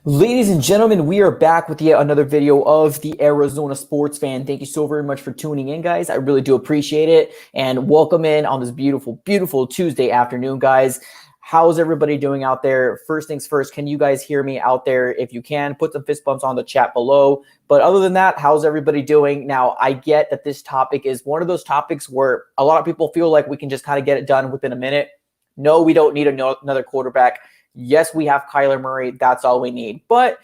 Ladies and gentlemen, we are back with yet another video of the Arizona Sports Fan. Thank you so very much for tuning in, guys. I really do appreciate it. And welcome in on this beautiful, beautiful Tuesday afternoon, guys. How's everybody doing out there? First things first, can you guys hear me out there? If you can, put some fist bumps on the chat below. But other than that, how's everybody doing? Now, I get that this topic is one of those topics where a lot of people feel like we can just kind of get it done within a minute. No, we don't need another quarterback. Yes, we have Kyler Murray. That's all we need. But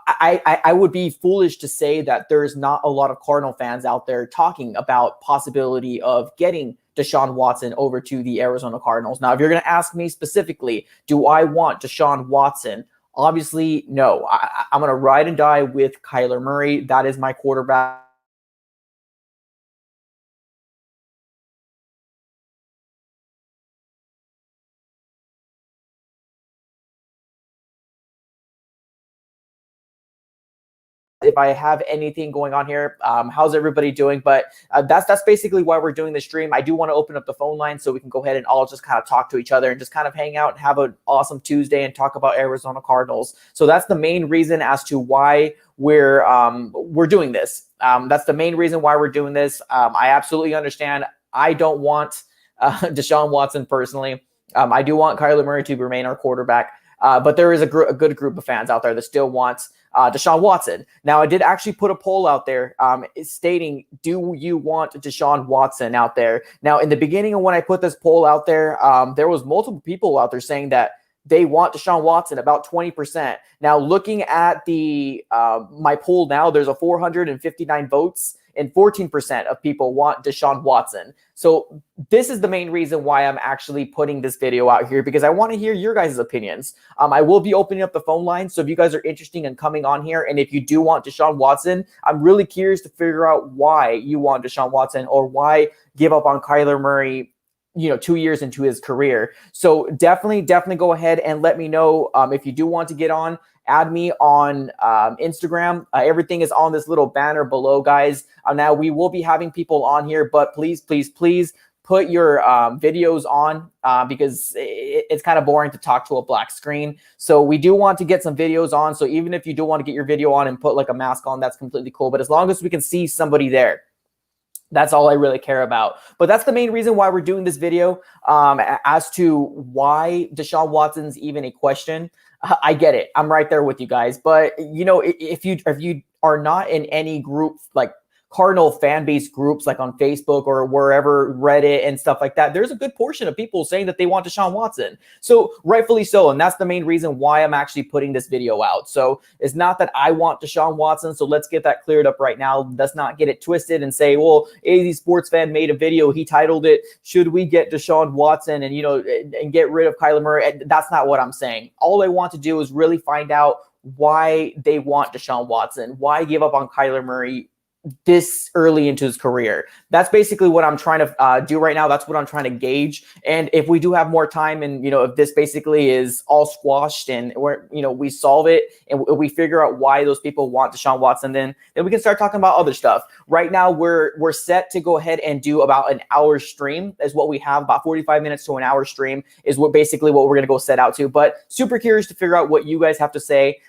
I would be foolish to say that there's not a lot of Cardinal fans out there talking about possibility of getting Deshaun Watson over to the Arizona Cardinals. Now, if you're going to ask me specifically, do I want Deshaun Watson? Obviously, no. I'm going to ride and die with Kyler Murray. That is my quarterback. If I have anything going on here, how's everybody doing? But that's basically why we're doing the stream. I do want to open up the phone line so we can go ahead and all just kind of talk to each other and just kind of hang out and have an awesome Tuesday and talk about Arizona Cardinals. So that's the main reason as to why we're doing this. That's the main reason why we're doing this. I absolutely understand. I don't want Deshaun Watson personally. I do want Kyler Murray to remain our quarterback. But there is a good group of fans out there that still wants Deshaun Watson. Now, I did actually put a poll out there stating, do you want Deshaun Watson out there? Now, in the beginning of when I put this poll out there, there was multiple people out there saying that they want Deshaun Watson, about 20%. Now, looking at the my poll now, there's a 459 votes and 14% of people want Deshaun Watson. So this is the main reason why I'm actually putting this video out here, because I want to hear your guys' opinions. I will be opening up the phone line. So if you guys are interested in coming on here, and if you do want Deshaun Watson, I'm really curious to figure out why you want Deshaun Watson or why give up on Kyler Murray 2 years into his career. So definitely go ahead and let me know if you do want to get on. Add me on Instagram. Everything is on this little banner below, guys. Now, we will be having people on here, but please put your videos on because it's kind of boring to talk to a black screen. So we do want to get some videos on. So even if you do want to get your video on and put like a mask on, that's completely cool. But as long as we can see somebody there, that's all I really care about. But that's the main reason why we're doing this video. As to why Deshaun Watson's even a question, I get it. I'm right there with you guys. But if you are not in any group like Cardinal fan base groups like on Facebook or wherever, Reddit and stuff like that, there's a good portion of people saying that they want Deshaun Watson. So rightfully so. And that's the main reason why I'm actually putting this video out. So it's not that I want Deshaun Watson. So let's get that cleared up right now. Let's not get it twisted and say, well, AZ Sports Fan made a video. He titled it, "Should we get Deshaun Watson and, and get rid of Kyler Murray?" That's not what I'm saying. All I want to do is really find out why they want Deshaun Watson, why give up on Kyler Murray this early into his career. That's basically what I'm trying to do right now. That's what I'm trying to gauge. And if we do have more time and, if this basically is all squashed and we solve it and we figure out why those people want Deshaun Watson, then we can start talking about other stuff. Right now, we're set to go ahead and do about an hour stream is what we have. About 45 minutes to an hour stream is what we're going to go set out to. But super curious to figure out what you guys have to say.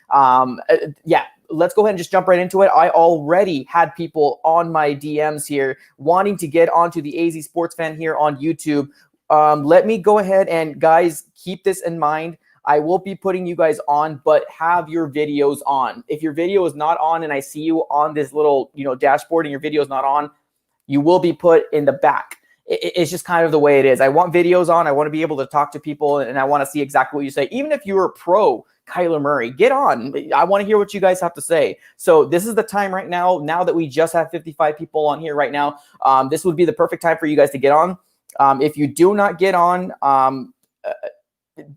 Yeah. Let's go ahead and just jump right into it. I already had people on my DMs here wanting to get onto the AZ Sports Fan here on YouTube. Let me go ahead and, guys, keep this in mind. I will be putting you guys on, but have your videos on. If your video is not on and I see you on this little, dashboard and your video is not on, you will be put in the back. It's just kind of the way it is. I want videos on. I want to be able to talk to people, and I want to see exactly what you say. Even if you're a pro Kyler Murray, get on. I want to hear what you guys have to say. So this is the time right now. Now that we just have 55 people on here right now, this would be the perfect time for you guys to get on. If you do not get on,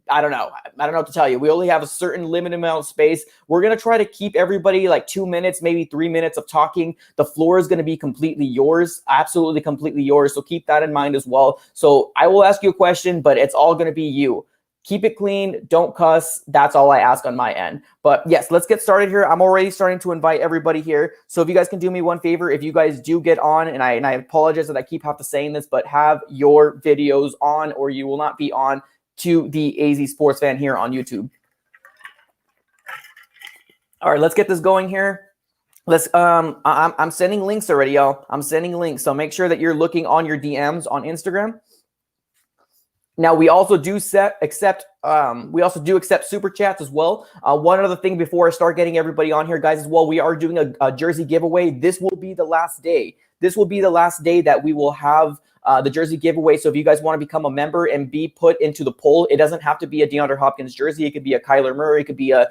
I don't know. I don't know what to tell you. We only have a certain limited amount of space. We're going to try to keep everybody like 2 minutes, maybe 3 minutes of talking. The floor is going to be completely yours, absolutely completely yours. So keep that in mind as well. So I will ask you a question, but it's all going to be you. Keep it clean. Don't cuss. That's all I ask on my end. But yes, let's get started here. I'm already starting to invite everybody here. So if you guys can do me one favor, if you guys do get on, and I apologize that I keep have to saying this, but have your videos on or you will not be on to the AZ Sports Fan here on YouTube. All right, let's get this going here. I'm sending links already, y'all. I'm sending links. So make sure that you're looking on your DMs on Instagram. Now we also do accept super chats as well. One other thing before I start getting everybody on here, guys, as well, we are doing a jersey giveaway. This will be the last day. This will be the last day that we will have the jersey giveaway. So if you guys want to become a member and be put into the poll, it doesn't have to be a DeAndre Hopkins jersey. It could be a Kyler Murray. It could be a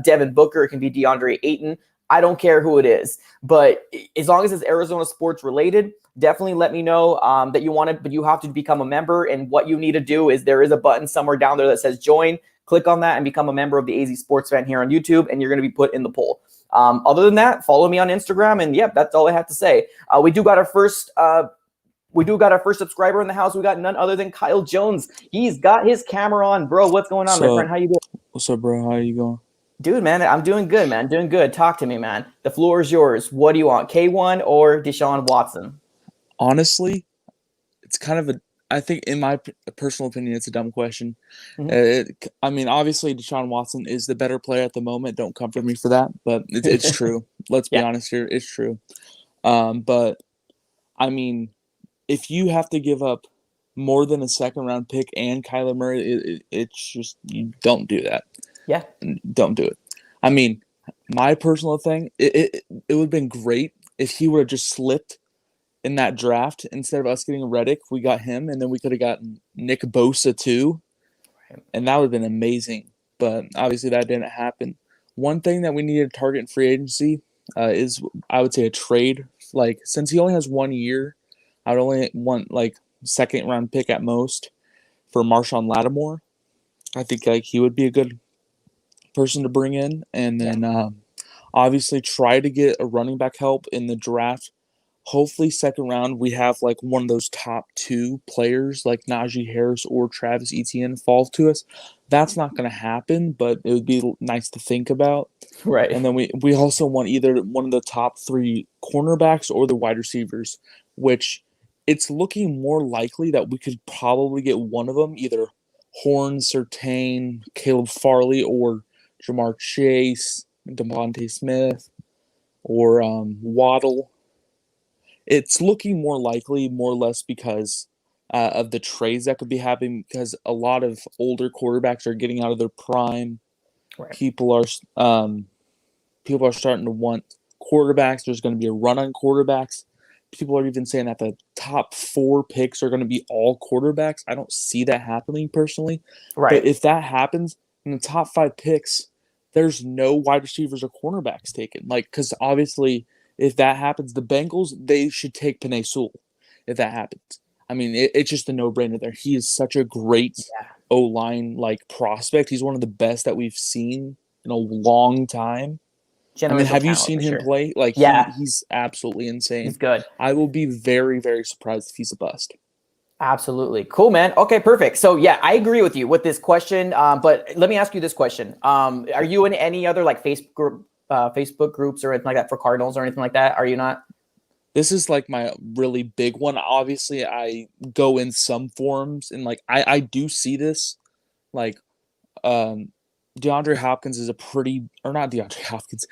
Devin Booker. It can be DeAndre Ayton. I don't care who it is, but as long as it's Arizona sports related, definitely let me know that you want it, but you have to become a member. And what you need to do is there is a button somewhere down there that says join. Click on that and become a member of the AZ Sports Fan here on YouTube, and you're going to be put in the poll. Other than that, follow me on Instagram, and yep, that's all I have to say. We do got our first subscriber in the house. We got none other than Kyle Jones. He's got his camera on, bro. What's going on, my friend? How you doing? What's up, bro? How you going? Dude, man, I'm doing good, man. Doing good. Talk to me, man. The floor is yours. What do you want, K1 or Deshaun Watson? Honestly, it's kind of I think in my personal opinion, it's a dumb question. I mean, obviously, Deshaun Watson is the better player at the moment. Don't come for me for that, but it's true. Let's be honest here. It's true. But, I mean, if you have to give up more than a second-round pick and Kyler Murray, it's just you don't do that. Yeah. Don't do it. I mean, my personal thing, it would have been great if he would have just slipped in that draft. Instead of us getting Reddick, we got him, and then we could have gotten Nick Bosa too. And that would have been amazing. But obviously that didn't happen. One thing that we needed to target in free agency is, I would say, a trade. Like, since he only has 1 year, I would only want, like, second-round pick at most for Marshawn Lattimore. I think, like, he would be a good person to bring in, and then obviously try to get a running back help in the draft. Hopefully second round we have like one of those top 2 players like Najee Harris or Travis Etienne fall to us. That's not going to happen, but it would be nice to think about. Right. And then we also want either one of the top 3 cornerbacks or the wide receivers, which it's looking more likely that we could probably get one of them, either Horn, Surtain, Caleb Farley, or Jamar Chase, Devontae Smith, or Waddle. It's looking more likely, more or less, because of the trades that could be happening, because a lot of older quarterbacks are getting out of their prime. Right. People are starting to want quarterbacks. There's going to be a run on quarterbacks. People are even saying that the top 4 picks are going to be all quarterbacks. I don't see that happening personally. Right. But if that happens, in the top 5 picks, there's no wide receivers or cornerbacks taken. Like, because obviously, if that happens, the Bengals, they should take Penei Sewell if that happens. I mean, it's just a no-brainer there. He is such a great O-line like prospect. He's one of the best that we've seen in a long time. I mean, have you seen him play? Like, he's absolutely insane. He's good. I will be very, very surprised if he's a bust. Absolutely. Cool, man. Okay, perfect. So, yeah, I agree with you with this question. But let me ask you this question. Are you in any other like Facebook groups or anything like that for Cardinals or anything like that? Are you not? This is like my really big one. Obviously, I go in some forums and like I do see this. Like, DeAndre Hopkins is a pretty, or not DeAndre Hopkins.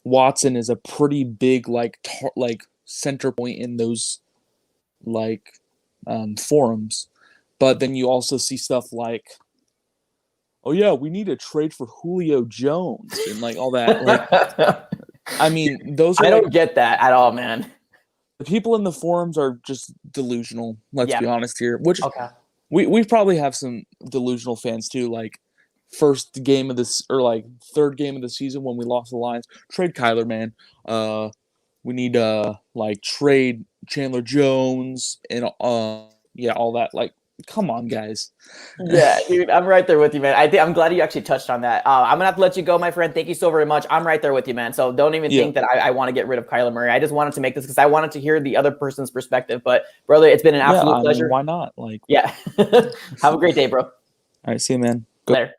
Watson is a pretty big like center point in those like forums. But then you also see stuff like, oh yeah, we need a trade for Julio Jones and like all that. Like, I mean, those are I don't get that at all, man. The people in the forums are just delusional. Let's be honest here. Which we probably have some delusional fans too. Like, first game of this, or like third game of the season when we lost the Lions, trade Kyler, man. We need like trade Chandler Jones and all that. Like, come on, guys. Yeah, dude, I'm right there with you, man. I'm glad you actually touched on that. I'm gonna have to let you go, my friend. Thank you so very much. I'm right there with you, man. So don't even think that I want to get rid of Kyler Murray. I just wanted to make this because I wanted to hear the other person's perspective. But brother, it's been an absolute pleasure. Why not? Like, have a great day, bro. All right, see you, man. Go. Later.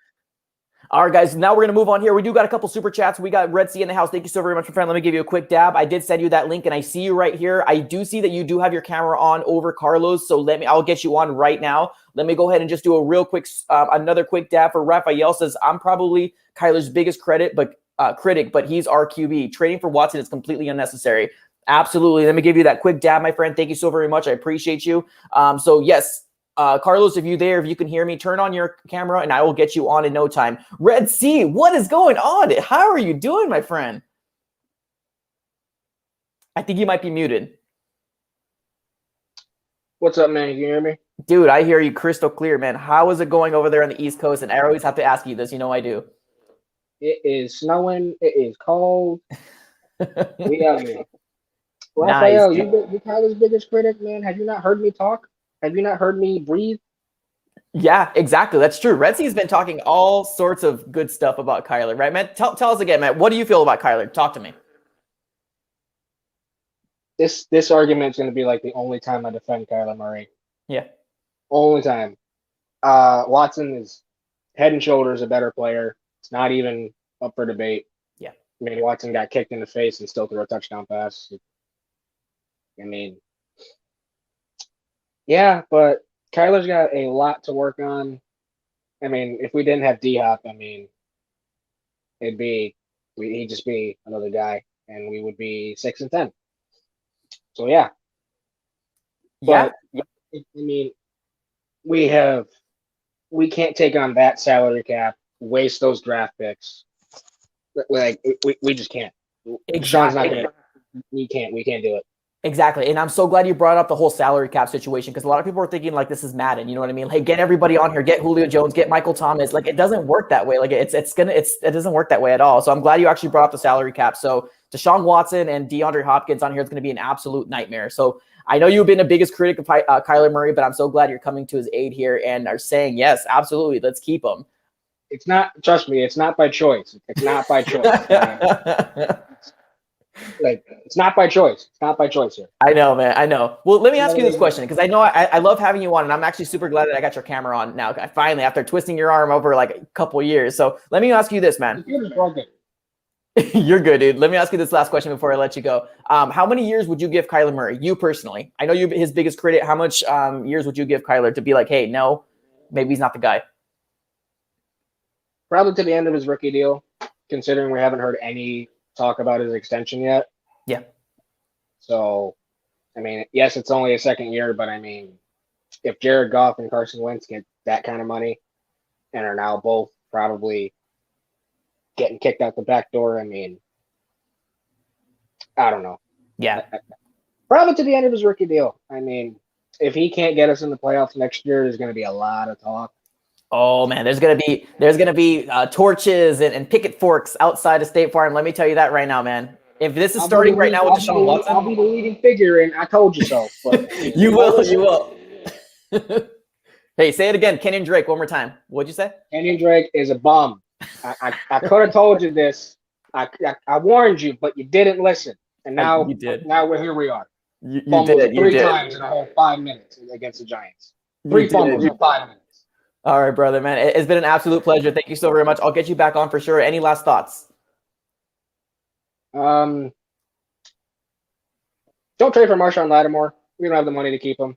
All right, guys, now we're going to move on here. We do got a couple super chats. We got Red Sea in the house. Thank you so very much, my friend. Let me give you a quick dab. I did send you that link, and I see you right here. I do see that you do have your camera on over Carlos, so I'll get you on right now. Let me go ahead and just do a real quick, another quick dab for Raphael. Says, I'm probably Kyler's biggest credit, but critic, but he's our QB. Trading for Watson is completely unnecessary. Absolutely. Let me give you that quick dab, my friend. Thank you so very much. I appreciate you. So yes, Carlos, if you can hear me, turn on your camera and I will get you on in no time. Red Sea, what is going on? How are you doing, my friend? I think you might be muted. What's up, man? Can you hear me? Dude, I hear you crystal clear, man. How is it going over there on the East Coast? And I always have to ask you this. You know I do. It is snowing. It is cold. We out here. Raphael, Nice, you're Tyler's biggest critic, man. Have you not heard me talk? Have you not heard me breathe? Yeah, exactly. That's true. Red Sea's been talking all sorts of good stuff about Kyler, right, man? Tell us again, man. What do you feel about Kyler? Talk to me. This argument's going to be like the only time I defend Kyler Murray. Yeah. Only time. Watson is head and shoulders a better player. It's not even up for debate. Yeah. I mean, Watson got kicked in the face and still threw a touchdown pass. I mean, yeah, but Kyler's got a lot to work on. I mean, if we didn't have D-Hop, I mean, he'd just be another guy, and we would be 6-10. So yeah. But I mean, we can't take on that salary cap, waste those draft picks. Like we just can't. Exactly. We can't do it. Exactly. And I'm so glad you brought up the whole salary cap situation because a lot of people are thinking like this is Madden. You know what I mean? Hey, get everybody on here, get Julio Jones, get Michael Thomas. Like it doesn't work that way. Like it doesn't work that way at all. So I'm glad you actually brought up the salary cap. So Deshaun Watson and DeAndre Hopkins on here is going to be an absolute nightmare. So I know you've been the biggest critic of Kyler Murray, but I'm so glad you're coming to his aid here and are saying, yes, absolutely. Let's keep him. It's not, trust me, it's not by choice. It's not by choice. Like, it's not by choice. It's not by choice here. I know, man. I know. Well, let me ask you this question because I know I love having you on, and I'm actually super glad that I got your camera on now. Finally, after twisting your arm over like a couple of years. So let me ask you this, man. You're good, dude. Let me ask you this last question before I let you go. How many years would you give Kyler Murray? You personally. I know you're his biggest critic. How much years would you give Kyler to be like, hey, no, maybe he's not the guy? Probably to the end of his rookie deal, considering we haven't heard any talk about his extension yet. Yeah. So, I mean, yes, it's only a second year, but I mean, if Jared Goff and Carson Wentz get that kind of money and are now both probably getting kicked out the back door, I mean, I don't know. Yeah. Probably to the end of his rookie deal. I mean, if he can't get us in the playoffs next year, there's going to be a lot of talk. Oh man, there's gonna be torches and picket forks outside of State Farm. Let me tell you that right now, man. If this is starting right now with Deshaun Watson, I'll be the leading figure, and I told you so. But you will. Hey, say it again, Kenyon Drake, one more time. What'd you say? Kenyon Drake is a bum. I could have told you this. I warned you, but you didn't listen, and now you did. Now here we are. You did it. Three times in a whole 5 minutes against the Giants. Three fumbles in 5 minutes. All right, brother, man. It's been an absolute pleasure. Thank you so very much. I'll get you back on for sure. Any last thoughts? Don't trade for Marshawn Lattimore. We don't have the money to keep him.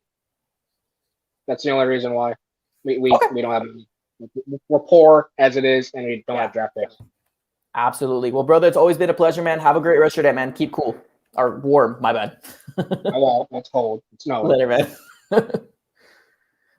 That's the only reason why. We don't have money. We're poor as it is, and we don't have draft picks. Absolutely. Well, brother, it's always been a pleasure, man. Have a great rest of your day, man. Keep cool. Or warm, my bad. Well, it's cold. It's no. Later, man.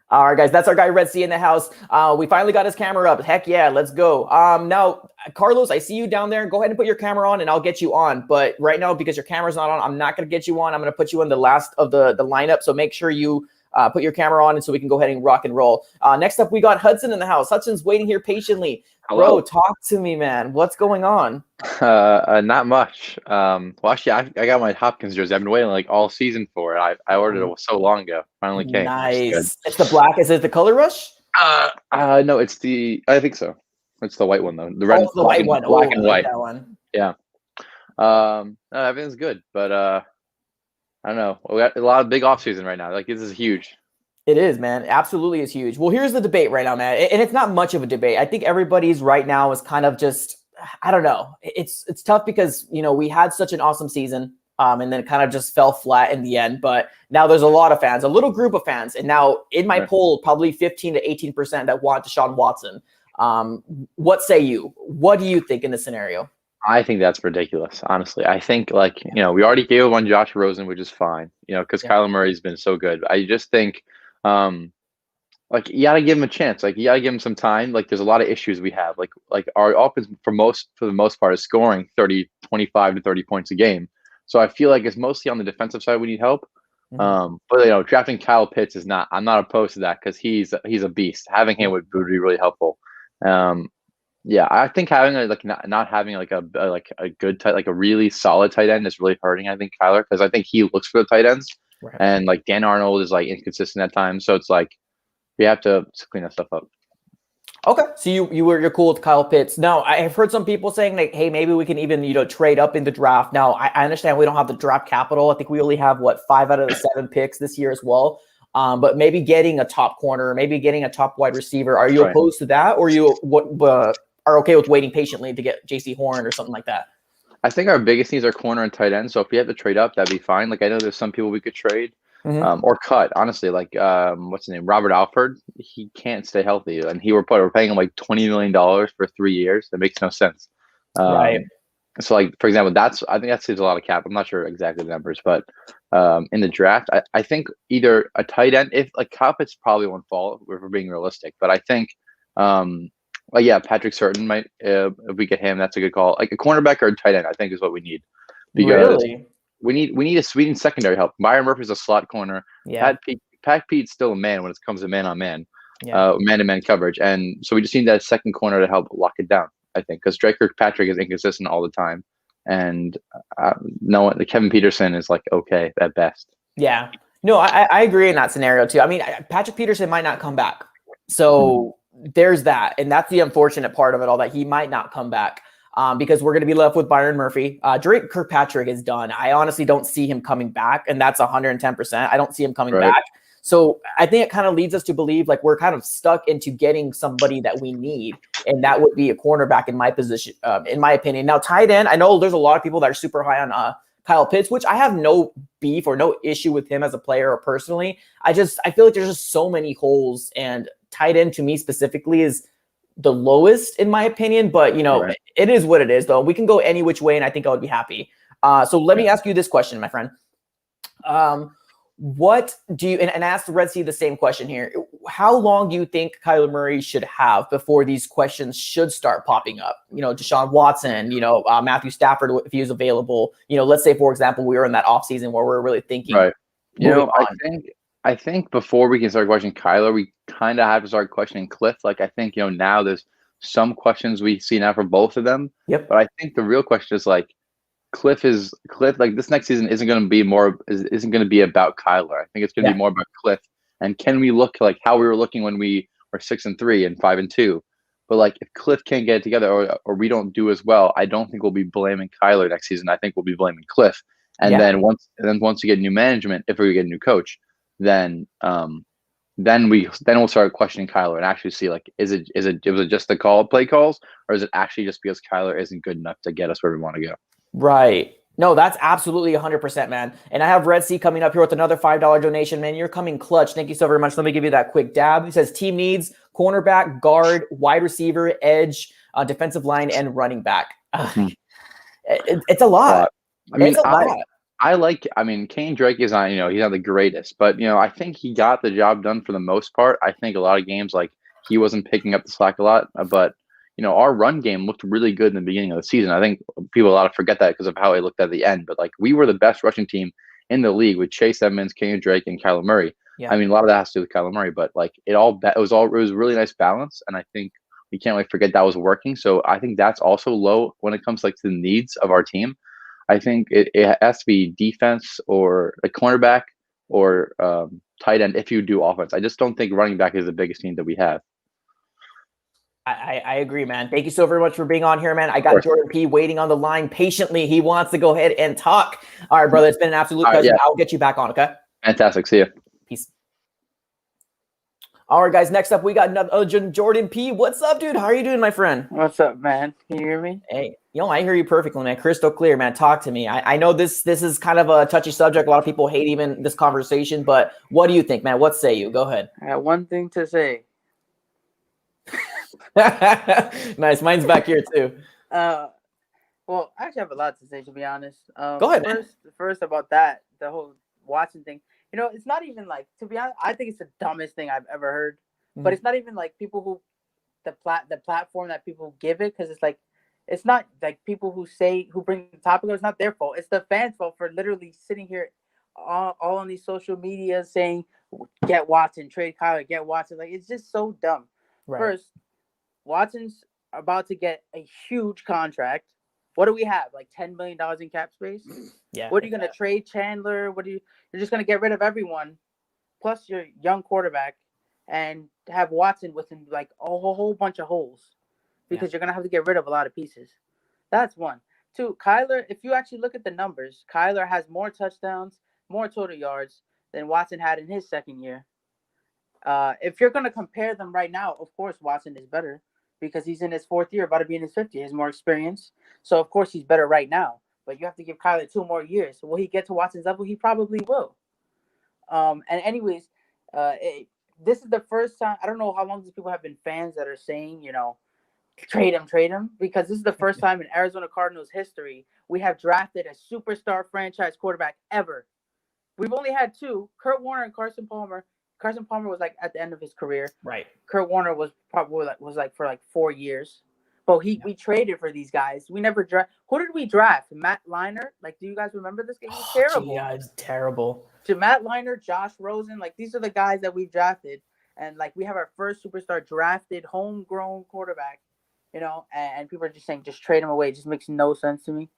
All right, guys, that's our guy Red Sea in the house. We finally got his camera up. Heck yeah, let's go. Now, Carlos, I see you down there. Go ahead and put your camera on, and I'll get you on. But right now, because your camera's not on, I'm not going to get you on. I'm going to put you in the last of the lineup. So make sure you put your camera on, and so we can go ahead and rock and roll. Next up, we got Hudson in the house. Hudson's waiting here patiently. Hello. Bro, talk to me, man. What's going on? Not much. Well, actually, I got my Hopkins jersey. I've been waiting like all season for it. I ordered it so long ago. Finally came. Nice. It's the black. Is it the Color Rush? No, it's I think so. It's the white one though. The red, the white one. Black and white. That one. Yeah. No, everything's good, but I don't know. We got a lot of big offseason right now. Like this is huge. It is, man. Absolutely is huge. Well, here's the debate right now, man. And it's not much of a debate. I think everybody's right now is kind of just, I don't know. It's tough because, we had such an awesome season and then it kind of just fell flat in the end. But now there's a lot of fans, a little group of fans. And now in my poll, probably 15 to 18% that want Deshaun Watson. What say you? What do you think in this scenario? I think that's ridiculous, honestly. I think, like, we already gave one Josh Rosen, which is fine, because Yeah. Kyler Murray's been so good. I just think, like, you gotta give him a chance. Like, you gotta give him some time. Like, there's a lot of issues we have. Like our offense for the most part is scoring 30, 25 to 30 points a game. So I feel like it's mostly on the defensive side we need help. Mhm. But drafting Kyle Pitts is not. I'm not opposed to that because he's a beast. Having him would be really helpful. Um, yeah, I think having not having a good tight, like a really solid tight end is really hurting. I think Kyler, because I think he looks for the tight ends, Right. and like Dan Arnold is like inconsistent at times. So it's like we have to clean that stuff up. Okay, so you're cool with Kyle Pitts. Now, I've heard some people saying like, hey, maybe we can even trade up in the draft. Now, I understand we don't have the draft capital. I think we only have 5 out of the 7 picks this year as well. But maybe getting a top corner, maybe getting a top wide receiver. Are you Right. opposed to that, or you are okay with waiting patiently to get J.C. Horn or something like that? I think our biggest needs are corner and tight end. So if we have to trade up, that'd be fine. Like I know there's some people we could trade. Mhm. Or cut, honestly, like what's his name, Robert Alford. He can't stay healthy, and we're paying him like $20 million for 3 years. That makes no sense. Right. So, like for example, I think that saves a lot of cap. I'm not sure exactly the numbers, but in the draft, I think either a tight end, if like Kyle Pitts probably won't fall if we're being realistic, but I think yeah, Patrick Surtain might if we get him, that's a good call. Like a cornerback or a tight end, I think is what we need because Really? we need a Sweden secondary help. Byron Murphy's a slot corner. Yeah. Pat Pete's still a man when it comes to man on man, Yeah. man to man coverage, and so we just need that second corner to help lock it down. I think because Drake Kirkpatrick is inconsistent all the time, and Kevin Peterson is like okay at best. Yeah. No, I agree in that scenario too. I mean, Patrick Peterson might not come back, so there's that, and that's the unfortunate part of it all, that he might not come back. Because we're going to be left with Byron Murphy. Drake Kirkpatrick is done. I honestly don't see him coming back, and that's 110%. I don't see him coming back. So I think it kind of leads us to believe like we're kind of stuck into getting somebody that we need, and that would be a cornerback in my position, in my opinion. Now, tight end, I know there's a lot of people that are super high on Kyle Pitts, which I have no beef or no issue with him as a player or personally. I feel like there's just so many holes, and tight end to me specifically is the lowest in my opinion, but Right. It is what it is though. We can go any which way, and I think I would be happy. So let me ask you this question, my friend. What do you, and ask the Red Sea the same question here. How long do you think Kyler Murray should have before these questions should start popping up? Deshaun Watson, Matthew Stafford, if he was available, let's say, for example, we were in that offseason where we're really thinking, Right. on. I think before we can start questioning Kyler, we kind of have to start questioning Cliff. Like I think now there's some questions we see now for both of them. Yep. But I think the real question is like Cliff like this next season isn't going to be about Kyler. I think it's going to be more about Cliff. And can we look like how we were looking when we were 6-3 and 5-2? But like if Cliff can't get it together or we don't do as well, I don't think we'll be blaming Kyler next season. I think we'll be blaming Cliff. And then once we get new management, if we get a new coach, then we'll start questioning Kyler and actually see like was it just the play calls, or is it actually just because Kyler isn't good enough to get us where we want to go? Right. No, that's absolutely 100%, man. And I have Red Sea coming up here with another $5 donation, man. You're coming clutch. Thank you so very much. Let me give you that quick dab. He says team needs cornerback, guard, wide receiver, edge, defensive line, and running back. It's a lot. I mean, Kane Drake is not, he's not the greatest, but I think he got the job done for the most part. I think a lot of games like he wasn't picking up the slack a lot, but our run game looked really good in the beginning of the season. I think people a lot of forget that because of how it looked at the end, but like we were the best rushing team in the league with Chase Edmonds, Kane Drake, and Kyler Murray. Yeah. I mean, a lot of that has to do with Kyler Murray, but like it was really nice balance, and I think we can't really forget that was working. So I think that's also low when it comes like to the needs of our team. I think it has to be defense or a cornerback or tight end if you do offense. I just don't think running back is the biggest need that we have. I agree, man. Thank you so very much for being on here, man. I got Jordan P waiting on the line patiently. He wants to go ahead and talk. All right, brother. It's been an absolute pleasure. Yeah. I'll get you back on, okay? Fantastic. See you. Peace. All right, guys. Next up, we got another Jordan P. What's up, dude? How are you doing, my friend? What's up, man? Can you hear me? Hey, I hear you perfectly, man. Crystal clear, man. Talk to me. I know this is kind of a touchy subject. A lot of people hate even this conversation, but what do you think, man? What say you? Go ahead. I have one thing to say. Nice. Mine's back here too. Well, I actually have a lot to say, to be honest. Go ahead, man. First about that, the whole Watson thing. It's not even like, to be honest, I think it's the dumbest thing I've ever heard. But it's not even like people who the platform that people give it, because it's not like people who bring the topic. It's not their fault. It's the fans' fault for literally sitting here all on these social media saying, "Get Watson, trade Kyler, get Watson." Like, it's just so dumb. Right. First, Watson's about to get a huge contract. What do we have? Like $10 million in cap space? Yeah. What are you going to trade Chandler? You're just going to get rid of everyone, plus your young quarterback, and have Watson within like a whole bunch of holes, because you're going to have to get rid of a lot of pieces. That's one. Two, Kyler, if you actually look at the numbers, Kyler has more touchdowns, more total yards than Watson had in his second year. If you're going to compare them right now, of course, Watson is better because he's in his fourth year, about to be in his fifth year. He has more experience. So, of course, he's better right now. But you have to give Kyler 2 more years. So will he get to Watson's level? He probably will. And anyways, this is the first time. I don't know how long these people have been fans that are saying, trade him, because this is the first time in Arizona Cardinals history we have drafted a superstar franchise quarterback ever. We've only had 2, Kurt Warner and Carson Palmer. Carson Palmer was like at the end of his career. Right. Kurt Warner was probably for 4 years. But we traded for these guys. We never draft. Who did we draft? Matt Leinart. Like, do you guys remember this game? He was terrible. Yeah, it's terrible. To Matt Leinart, Josh Rosen, like, these are the guys that we've drafted, and like we have our first superstar drafted homegrown quarterback, and people are just saying just trade him away. It just makes no sense to me.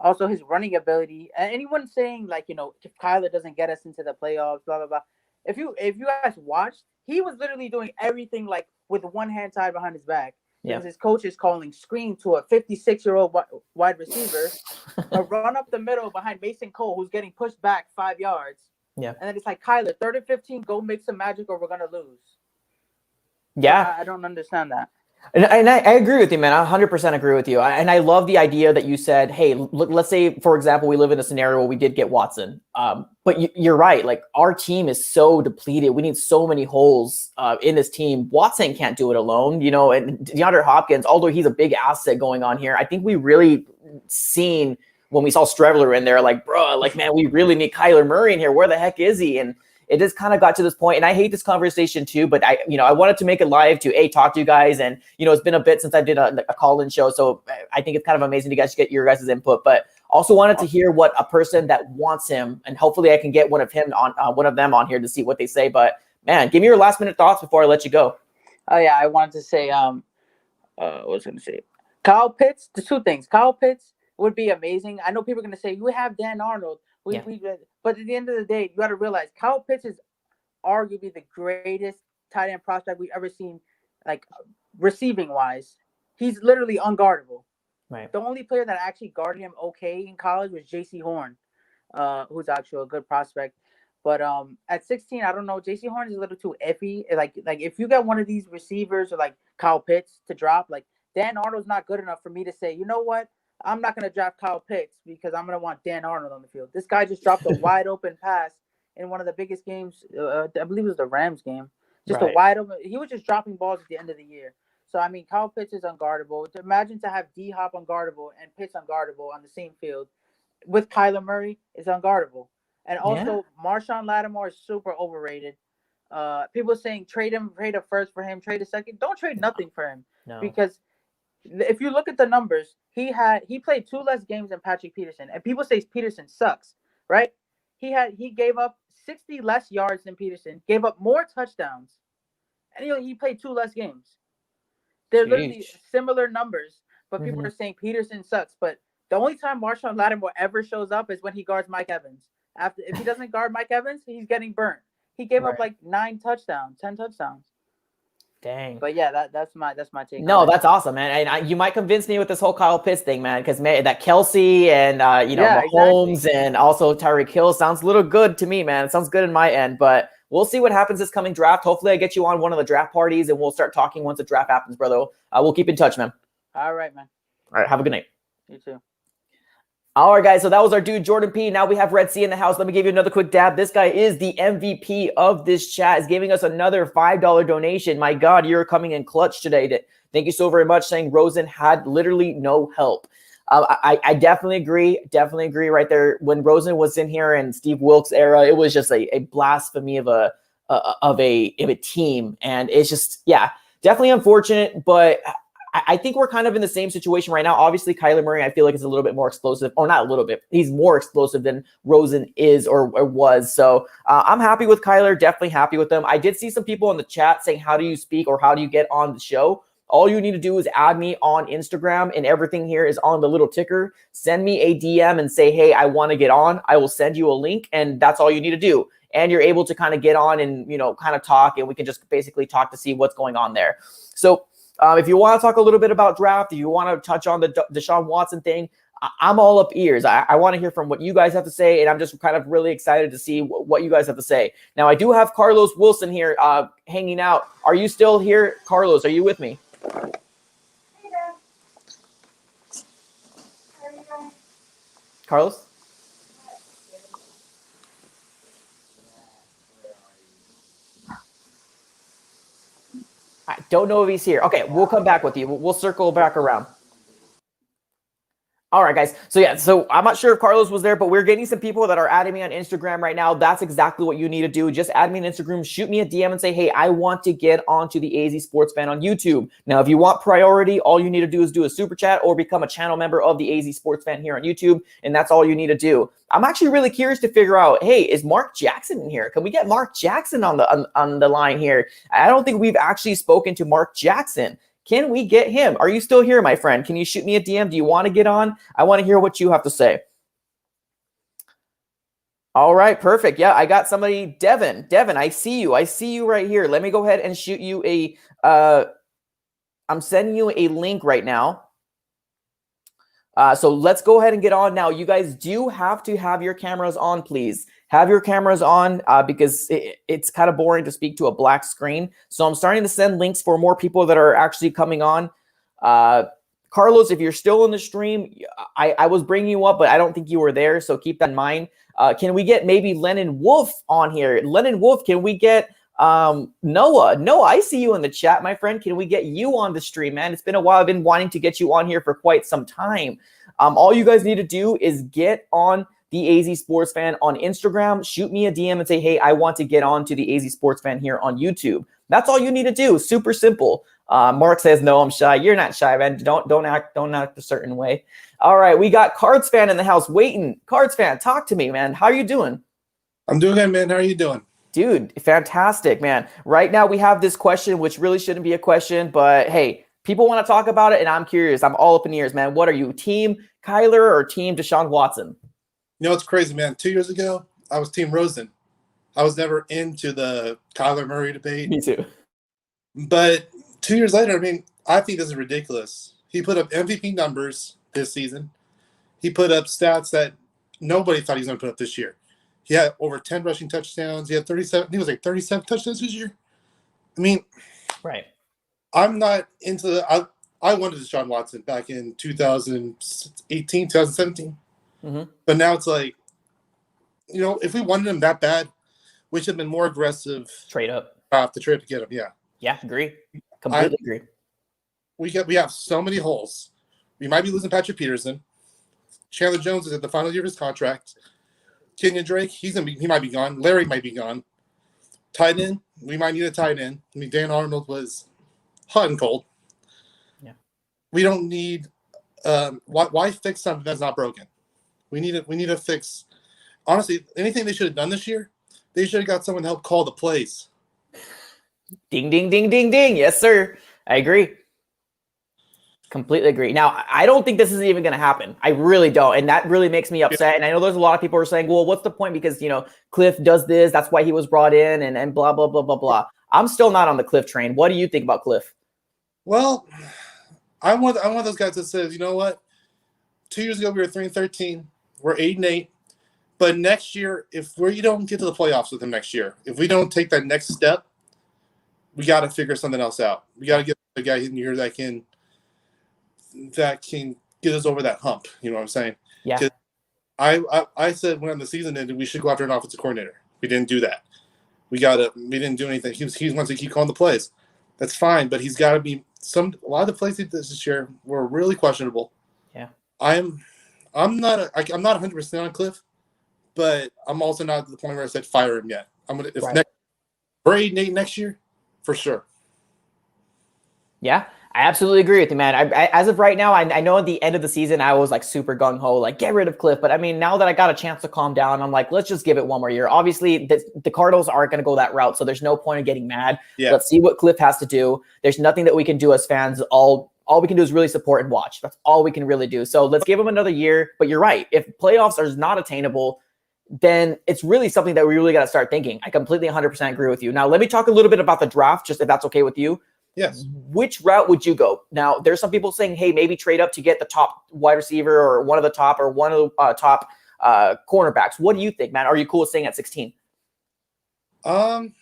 Also, his running ability. And anyone saying like, if Kyler doesn't get us into the playoffs, blah blah blah. If you guys watched, he was literally doing everything like with one hand tied behind his back. Because his coach is calling screen to a 56-year-old wide receiver, a run up the middle behind Mason Cole, who's getting pushed back 5 yards. Yeah. And then it's like, Kyler, 3rd and 15, go make some magic or we're going to lose. Yeah. I don't understand that. And I agree with you, man. I 100% agree with you. And I love the idea that you said, hey, look, let's say, for example, we live in a scenario where we did get Watson. But you're right. Like, our team is so depleted. We need so many holes in this team. Watson can't do it alone, and DeAndre Hopkins, although he's a big asset going on here, I think we really seen when we saw Streveler in there, like, bro, like, man, we really need Kyler Murray in here. Where the heck is he? And it just kind of got to this point, and I hate this conversation too, but I wanted to make it live to talk to you guys, and it's been a bit since I did a call-in show, so I think it's kind of amazing to get your guys' input, but also wanted to hear what a person that wants him, and hopefully I can get one of them on here to see what they say. But man, give me your last minute thoughts before I let you go. Oh yeah, I wanted to say what was I going to say? Kyle Pitts. The 2 things. Kyle Pitts would be amazing. I know people are going to say you have Dan Arnold. But at the end of the day, you got to realize Kyle Pitts is arguably the greatest tight end prospect we've ever seen, like, receiving wise. He's literally unguardable. Right. The only player that actually guarded him okay in college was J.C. Horn, who's actually a good prospect. But at 16, I don't know. J.C. Horn is a little too iffy. Like if you got one of these receivers or like Kyle Pitts to drop, like, Dan Arnold's not good enough for me to say, you know what? I'm not going to draft Kyle Pitts because I'm going to want Dan Arnold on the field. This guy just dropped a wide open pass in one of the biggest games. I believe it was the Rams game. Just a wide open. He was just dropping balls at the end of the year. So, I mean, Kyle Pitts is unguardable. Imagine to have D-Hop unguardable and Pitts unguardable on the same field with Kyler Murray is unguardable. And also, Marshawn Lattimore is super overrated. People saying trade a first for him, trade a second. Don't trade nothing for him. No. Because if you look at the numbers, he played 2 less games than Patrick Peterson, and people say Peterson sucks, right? He gave up 60 less yards than Peterson, gave up more touchdowns, and he played 2 less games. They're literally similar numbers, but people are saying Peterson sucks. But the only time Marshawn Lattimore ever shows up is when he guards Mike Evans. If he doesn't guard Mike Evans, he's getting burnt. He gave up like 10 touchdowns. Dang. But yeah, that's my take. No, that's awesome, man. And you might convince me with this whole Kyle Pitts thing, man, because that Kelsey and Mahomes exactly. And also Tyreek Hill sounds a little good to me, man. It sounds good in my end, but we'll see what happens this coming draft. Hopefully, I get you on one of the draft parties, and we'll start talking once the draft happens, brother. We'll keep in touch, man. All right, man. All right, have a good night. You too. All right, guys. So that was our dude, Jordan P. Now we have Red C in the house. Let me give you another quick dab. This guy is the MVP of this chat. Is giving us another $5 donation. My God, you're coming in clutch today. Thank you so very much. Saying Rosen had literally no help. I definitely agree. Definitely agree right there. When Rosen was in here and Steve Wilkes era, it was just a blasphemy of a team, and it's just definitely unfortunate, but. I think we're kind of in the same situation right now. Obviously, Kyler Murray, I feel like is a little bit more explosive, or not a little bit. He's more explosive than Rosen is or was. So I'm happy with Kyler, definitely happy with him. I did see some people in the chat saying, how do you speak or how do you get on the show? All you need to do is add me on Instagram, and everything here is on the little ticker. Send me a DM and say, hey, I want to get on. I will send you a link, and that's all you need to do. And you're able to kind of get on and, kind of talk, and we can just basically talk to see what's going on there. So if you want to talk a little bit about draft, if you want to touch on the Deshaun Watson thing, I'm all up ears. I want to hear from what you guys have to say, and I'm just kind of really excited to see what you guys have to say. Now, I do have Carlos Wilson here hanging out. Are you still here, Carlos? Are you with me? Hey, Dad. How are you doing? Carlos? I don't know if he's here. Okay, we'll come back with you. We'll circle back around. All right, guys. So I'm not sure if Carlos was there, but we're getting some people that are adding me on Instagram right now. That's exactly what you need to do. Just add me on Instagram, shoot me a DM and say, hey, I want to get onto the AZ Sports Fan on YouTube. Now, if you want priority, all you need to do is do a super chat or become a channel member of the AZ Sports Fan here on YouTube, and that's all you need to do. I'm actually really curious to figure out, hey, is Mark Jackson in here? Can we get Mark Jackson on the line here? I don't think we've actually spoken to Mark Jackson. Can we get him? Are you still here, my friend? Can you shoot me a DM? Do you want to get on? I want to hear what you have to say. All right, perfect. Yeah, I got somebody. Devin, I see you. I see you right here. Let me go ahead and shoot you I'm sending you a link right now. So let's go ahead and get on now. You guys do have to have your cameras on, please. Have your cameras on because it's kind of boring to speak to a black screen. So I'm starting to send links for more people that are actually coming on. Carlos, if you're still in the stream, I was bringing you up, but I don't think you were there. So keep that in mind. Can we get maybe Lennon Wolf on here? Lennon Wolf, can we get Noah? Noah, I see you in the chat, my friend. Can we get you on the stream, man? It's been a while. I've been wanting to get you on here for quite some time. All you guys need to do is get on the AZ Sports Fan on Instagram, shoot me a DM and say, hey, I want to get on to the AZ Sports Fan here on YouTube. That's all you need to do. Super simple. Mark says, no, I'm shy. You're not shy, man. Don't act a certain way. All right, we got Cards Fan in the house waiting. Cards Fan, talk to me, man. How are you doing? I'm doing good, man. How are you doing? Dude, fantastic, man. Right now we have this question, which really shouldn't be a question, but hey, people want to talk about it, and I'm curious. I'm all up in ears, man. What are you, Team Kyler or Team Deshaun Watson? You know, it's crazy, man. 2 years ago, I was Team Rosen. I was never into the Kyler Murray debate. Me too. But 2 years later, I mean, I think this is ridiculous. He put up MVP numbers this season. He put up stats that nobody thought he was going to put up this year. He had over 10 rushing touchdowns. He had 37. He was like 37 touchdowns this year. I mean, right. I'm not into the. I wanted Deshaun Watson back in 2018, 2017. Mm-hmm. But now it's like, you know, if we wanted him that bad, we should have been more aggressive. Trade up. To trade to get him, yeah. Yeah, agree. Completely agree. We have so many holes. We might be losing Patrick Peterson. Chandler Jones is at the final year of his contract. Kenyon Drake, he might be gone. Larry might be gone. Tight end, we might need a tight end. I mean, Dan Arnold was hot and cold. Yeah. We don't need why fix something that's not broken? We need to fix. Honestly, anything they should have done this year, they should have got someone to help call the plays. Ding, ding, ding, ding, ding. Yes, sir. I agree. Completely agree. Now, I don't think this is even going to happen. I really don't. And that really makes me upset. And I know there's a lot of people who are saying, well, what's the point? Because, you know, Cliff does this. That's why he was brought in and blah, blah, blah, blah, blah. I'm still not on the Cliff train. What do you think about Cliff? Well, I'm one of those guys that says, you know what? 2 years ago, we were 3-13. We're 8-8. But next year, if we don't get to the playoffs with him next year, if we don't take that next step, we got to figure something else out. We got to get a guy in here that can get us over that hump. You know what I'm saying? Yeah. I said when the season ended, we should go after an offensive coordinator. We didn't do that. We didn't do anything. He wants to keep calling the plays. That's fine, but he's got to be a lot of the plays he did this year were really questionable. Yeah. I'm not 100% on Cliff, but I'm also not at the point where I said fire him yet. I'm gonna for 8-8 next year, for sure. Yeah, I absolutely agree with you, man. I as of right now, I know at the end of the season, I was like super gung ho, like get rid of Cliff. But I mean, now that I got a chance to calm down, I'm like, let's just give it one more year. Obviously, the Cardinals aren't going to go that route, so there's no point in getting mad. Yeah. Let's see what Cliff has to do. There's nothing that we can do as fans. All we can do is really support and watch. That's all we can really do. So let's give him another year. But you're right. If playoffs are not attainable, then it's really something that we really got to start thinking. I completely 100% agree with you. Now, let me talk a little bit about the draft, just if that's okay with you. Yes. Which route would you go? Now, there's some people saying, hey, maybe trade up to get the top wide receiver or one of the top top cornerbacks. What do you think, man? Are you cool with staying at 16? Honestly,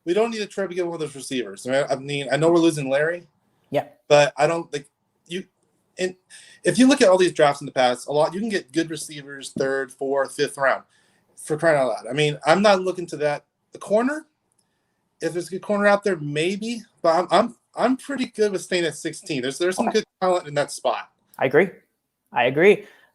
we don't need to try to get one of those receivers. I mean, I know we're losing Larry. Yeah. But I don't think you – and if you look at all these drafts in the past, you can get good receivers 3rd, 4th, 5th round for crying out loud. I mean, I'm not looking to that. The corner – if there's a good corner out there, maybe. But I'm pretty good with staying at 16. There's some good talent in that spot. I agree.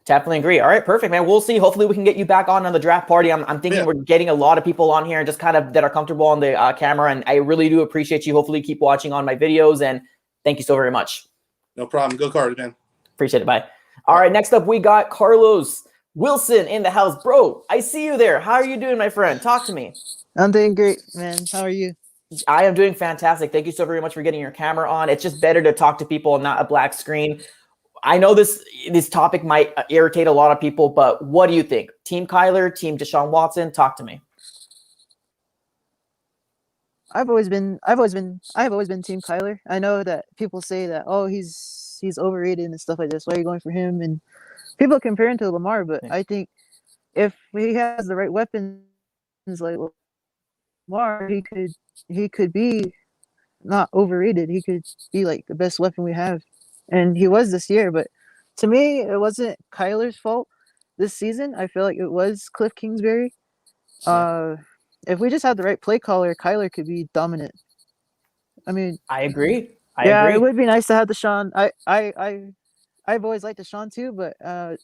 Definitely agree. All right, perfect, man. We'll see. Hopefully, we can get you back on the draft party. I'm thinking we're getting a lot of people on here and just kind of that are comfortable on the camera. And I really do appreciate you. Hopefully, keep watching on my videos. And thank you so very much. No problem. Go Cards, man. Appreciate it. Bye. All right, next up, we got Carlos Wilson in the house. Bro, I see you there. How are you doing, my friend? Talk to me. I'm doing great, man. How are you? I am doing fantastic. Thank you so very much for getting your camera on. It's just better to talk to people and not a black screen. I know this topic might irritate a lot of people, but what do you think? Team Kyler, Team Deshaun Watson? Talk to me. I've always been Team Kyler. I know that people say that, oh, he's overrated and stuff like this. Why are you going for him? And people compare him to Lamar, but I think if he has the right weapons like Lamar, he could be not overrated. He could be like the best weapon we have. And he was this year, but to me, it wasn't Kyler's fault this season. I feel like it was Cliff Kingsbury. If we just had the right play caller, Kyler could be dominant. I mean, I agree. It would be nice to have Deshaun. I've always liked Deshaun too, but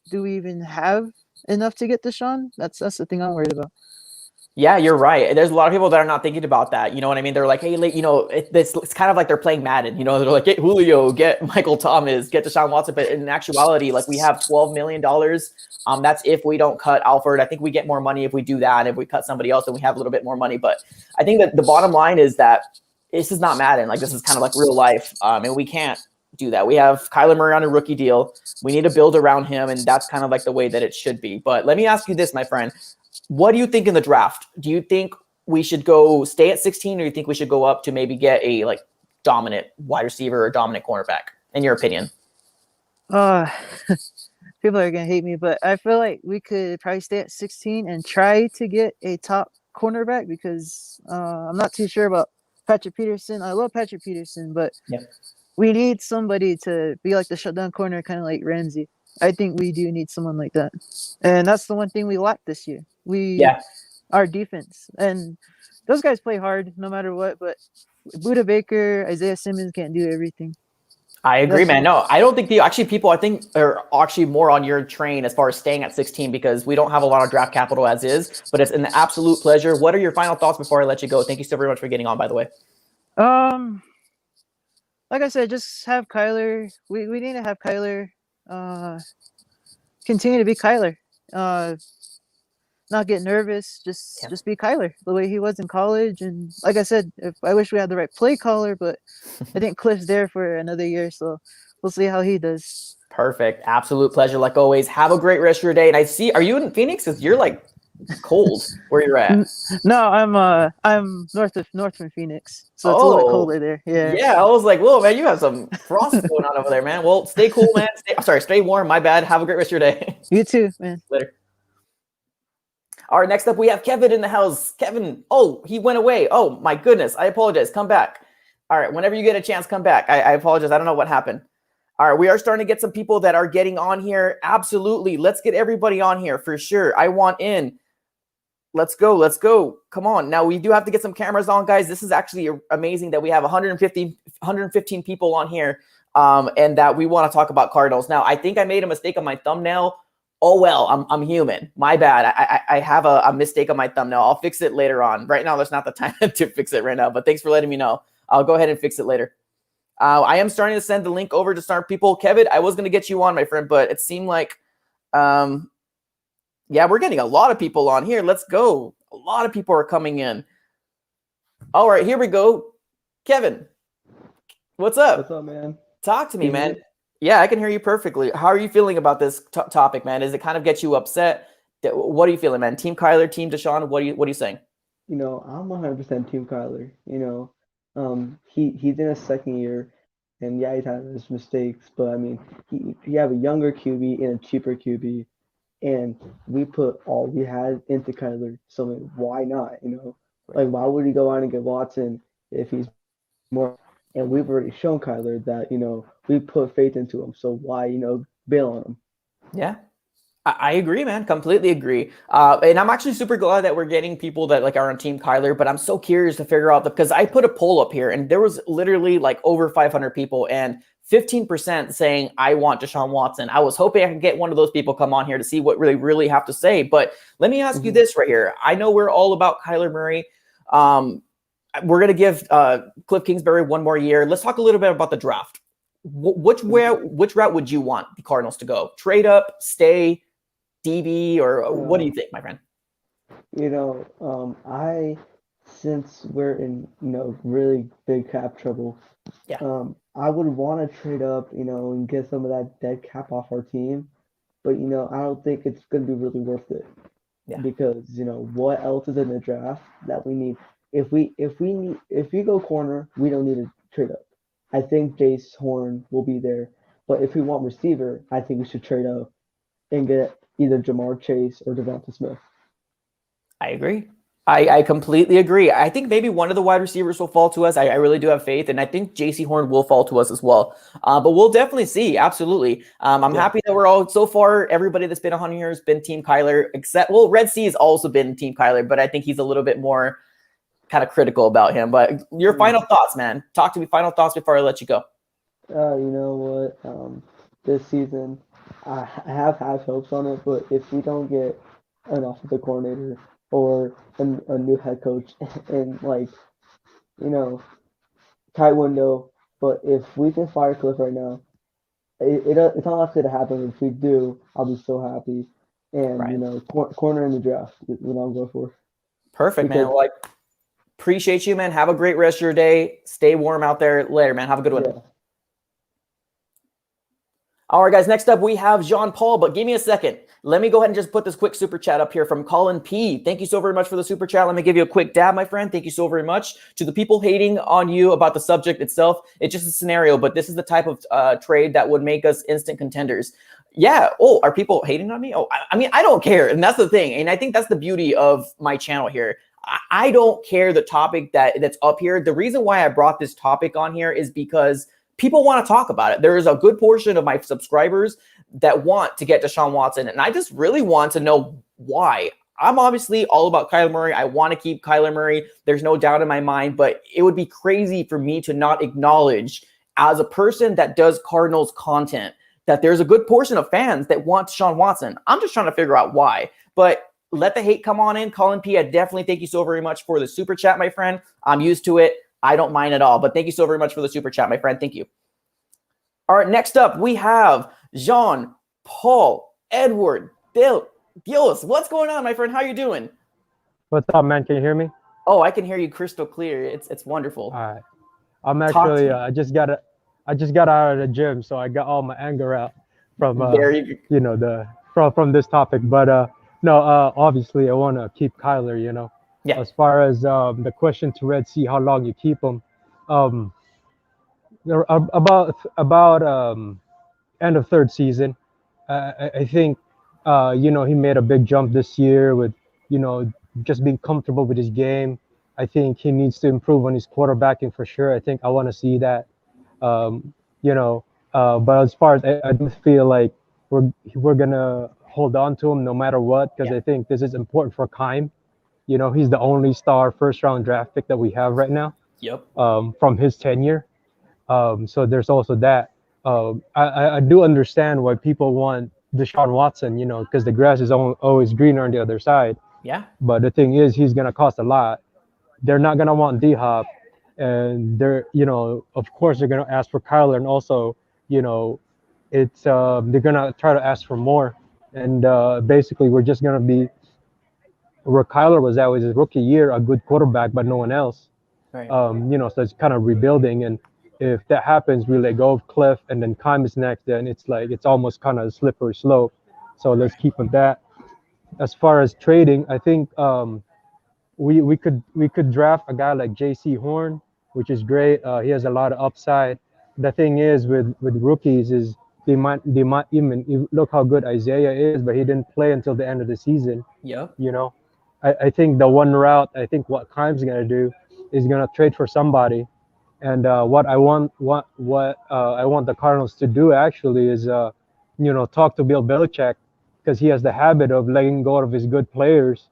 do we even have enough to get Deshaun? That's the thing I'm worried about. Yeah, you're right. There's a lot of people that are not thinking about that. You know what I mean? They're like, hey, it's kind of like they're playing Madden. You know, they're like, get Julio, get Michael Thomas, get Deshaun Watson. But in actuality, like we have $12 million. That's if we don't cut Alford. I think we get more money if we do that. And if we cut somebody else, then we have a little bit more money. But I think that the bottom line is that this is not Madden. Like this is kind of like real life. And we can't do that. We have Kyler Murray on a rookie deal. We need to build around him. And that's kind of like the way that it should be. But let me ask you this, my friend. What do you think in the draft? Do you think we should stay at 16, or do you think we should go up to maybe get a like dominant wide receiver or dominant cornerback? In your opinion? People are gonna hate me, but I feel like we could probably stay at 16 and try to get a top cornerback because I'm not too sure about Patrick Peterson. I love Patrick Peterson, but we need somebody to be like the shutdown corner, kind of like Ramsey. I think we do need someone like that, and that's the one thing we lacked this year. Our defense, and those guys play hard no matter what. But Buda Baker, Isaiah Simmons can't do everything. I agree, man. No, I don't think people I think are actually more on your train as far as staying at 16 because we don't have a lot of draft capital as is. But it's an absolute pleasure. What are your final thoughts before I let you go? Thank you so very much for getting on, by the way. Like I said, just have Kyler. We need to have Kyler. Continue to be Kyler. Not get nervous. Just be Kyler the way he was in college. And like I said, I wish we had the right play caller, but I think Cliff's there for another year, so we'll see how he does. Perfect. Absolute pleasure, like always. Have a great rest of your day. And are you in Phoenix? Because you're like cold where you're at. No, I'm north from Phoenix, so it's a little bit colder there. Yeah. I was like, whoa, man, you have some frost going on over there, man. Well, stay cool, man. Stay warm. My bad. Have a great rest of your day. You too, man. Later. All right, next up we have Kevin in the house. Kevin, he went away. Oh my goodness, I apologize. Come back. All right, whenever you get a chance, come back. I apologize. I don't know what happened. All right, we are starting to get some people that are getting on here. Absolutely. Let's get everybody on here for sure. I want in. Let's go. Let's go. Come on. Now, we do have to get some cameras on, guys. This is actually amazing that we have 115 people on here, and that we want to talk about Cardinals. Now, I think I made a mistake on my thumbnail. Oh, well, I'm human. My bad. I have a mistake on my thumbnail. I'll fix it later on. Right now, there's not the time to fix it right now, but thanks for letting me know. I'll go ahead and fix it later. I am starting to send the link over to start people. Kevin, I was going to get you on, my friend, but it seemed like, yeah, we're getting a lot of people on here. Let's go. A lot of people are coming in. All right, here we go. Kevin, what's up? What's up, man? Talk to me, Can you man. hear me? Yeah, I can hear you perfectly. How are you feeling about this topic, man? Does it kind of get you upset? What are you feeling, man? Team Kyler, Team Deshaun? What are you saying? I'm 100% Team Kyler. He's in his second year, and yeah, he's had his mistakes, but I mean, you have a younger QB and a cheaper QB, and we put all we had into Kyler. So I mean, why not? Like why would he go out and get Watson if he's more? And we've already shown Kyler that we put faith into him. So why bail on him? Yeah. I agree, man. Completely agree. And I'm actually super glad that we're getting people that like are on Team Kyler, but I'm so curious to figure out because I put a poll up here and there was literally like over 500 people and 15% saying I want Deshaun Watson. I was hoping I could get one of those people come on here to see what really have to say. But let me ask you this right here. I know we're all about Kyler Murray. We're going to give Cliff Kingsbury one more year. Let's talk a little bit about the draft. Which route would you want the Cardinals to go? Trade up, stay, DB, or what do you think, my friend? Since we're in really big cap trouble, I would want to trade up, and get some of that dead cap off our team, but I don't think it's going to be really worth it. Yeah. Because what else is in the draft that we need? If we go corner, we don't need to trade up. I think Jace Horn will be there, but if we want receiver, I think we should trade up and get either Jamar Chase or Devonta Smith. I agree. I completely agree. I think maybe one of the wide receivers will fall to us. I really do have faith, and I think J.C. Horn will fall to us as well. But we'll definitely see. Absolutely. I'm happy that we're all, so far, everybody that's been on here has been Team Kyler, except, Red Sea has also been Team Kyler, but I think he's a little bit more kind of critical about him. But your final thoughts, man. Talk to me. Final thoughts before I let you go. You know what? This season, I have high hopes on it, but if we don't get an offensive coordinator or a new head coach and tight window, but if we can fire Cliff right now, it's not likely to happen. If we do, I'll be so happy. And corner in the draft is what I'm going for. Perfect, man. Well, I appreciate you, man. Have a great rest of your day. Stay warm out there. Later, man. Have a good one. Yeah. All right, guys, next up we have Jean Paul, but give me a second. Let me go ahead and just put this quick super chat up here from Colin P. Thank you so very much for the super chat. Let me give you a quick dab, my friend. Thank you so very much. To the people hating on you about the subject itself, it's just a scenario, but this is the type of trade that would make us instant contenders. Yeah. Oh, are people hating on me? Oh, I mean, I don't care. And that's the thing. And I think that's the beauty of my channel here. I don't care the topic that's up here. The reason why I brought this topic on here is because people want to talk about it. There is a good portion of my subscribers that want to get Deshaun Watson, and I just really want to know why. I'm obviously all about Kyler Murray. I want to keep Kyler Murray. There's no doubt in my mind, but it would be crazy for me to not acknowledge, as a person that does Cardinals content, that there's a good portion of fans that want Deshaun Watson. I'm just trying to figure out why. But let the hate come on in. Colin P., I definitely thank you so very much for the super chat, my friend. I'm used to it. I don't mind at all, but thank you so very much for the super chat, my friend. Thank you. All right, next up, we have Jean Paul Edward Dios. What's going on, my friend? How you doing? What's up, man? Can you hear me? Oh, I can hear you crystal clear. It's wonderful. All right. I'm actually I just got out of the gym, so I got all my anger out from from this topic. But no, obviously I want to keep Kyler. Yeah. As far as the question to Red Sea, how long you keep him? About end of third season. I think he made a big jump this year with just being comfortable with his game. I think he needs to improve on his quarterbacking for sure. I think I want to see that. But as far as I do feel like we're gonna hold on to him no matter what, because I think this is important for Keim. You know, he's the only star first round draft pick that we have right now. Yep. From his tenure. So there's also that. I do understand why people want Deshaun Watson, you know, because the grass is always greener on the other side. Yeah. But the thing is, he's gonna cost a lot. They're not gonna want D-Hop, and they're, you know, of course they're gonna ask for Kyler, and also, you know, it's they're gonna try to ask for more, and basically we're just gonna be where Kyler was at with his rookie year, a good quarterback, but no one else. Right. You know, so it's kind of rebuilding, and if that happens, we let go of Cliff, and then Keim is next, then it's like it's almost kind of a slippery slope. So let's keep with that. As far as trading, I think we could draft a guy like J.C. Horn, which is great. He has a lot of upside. The thing is with rookies is they might even look how good Isaiah is, but he didn't play until the end of the season. Yep. You know, I think the one route, I think what Keim's gonna do is gonna trade for somebody, and what I want the Cardinals to do actually is you know, talk to Bill Belichick, because he has the habit of letting go of his good players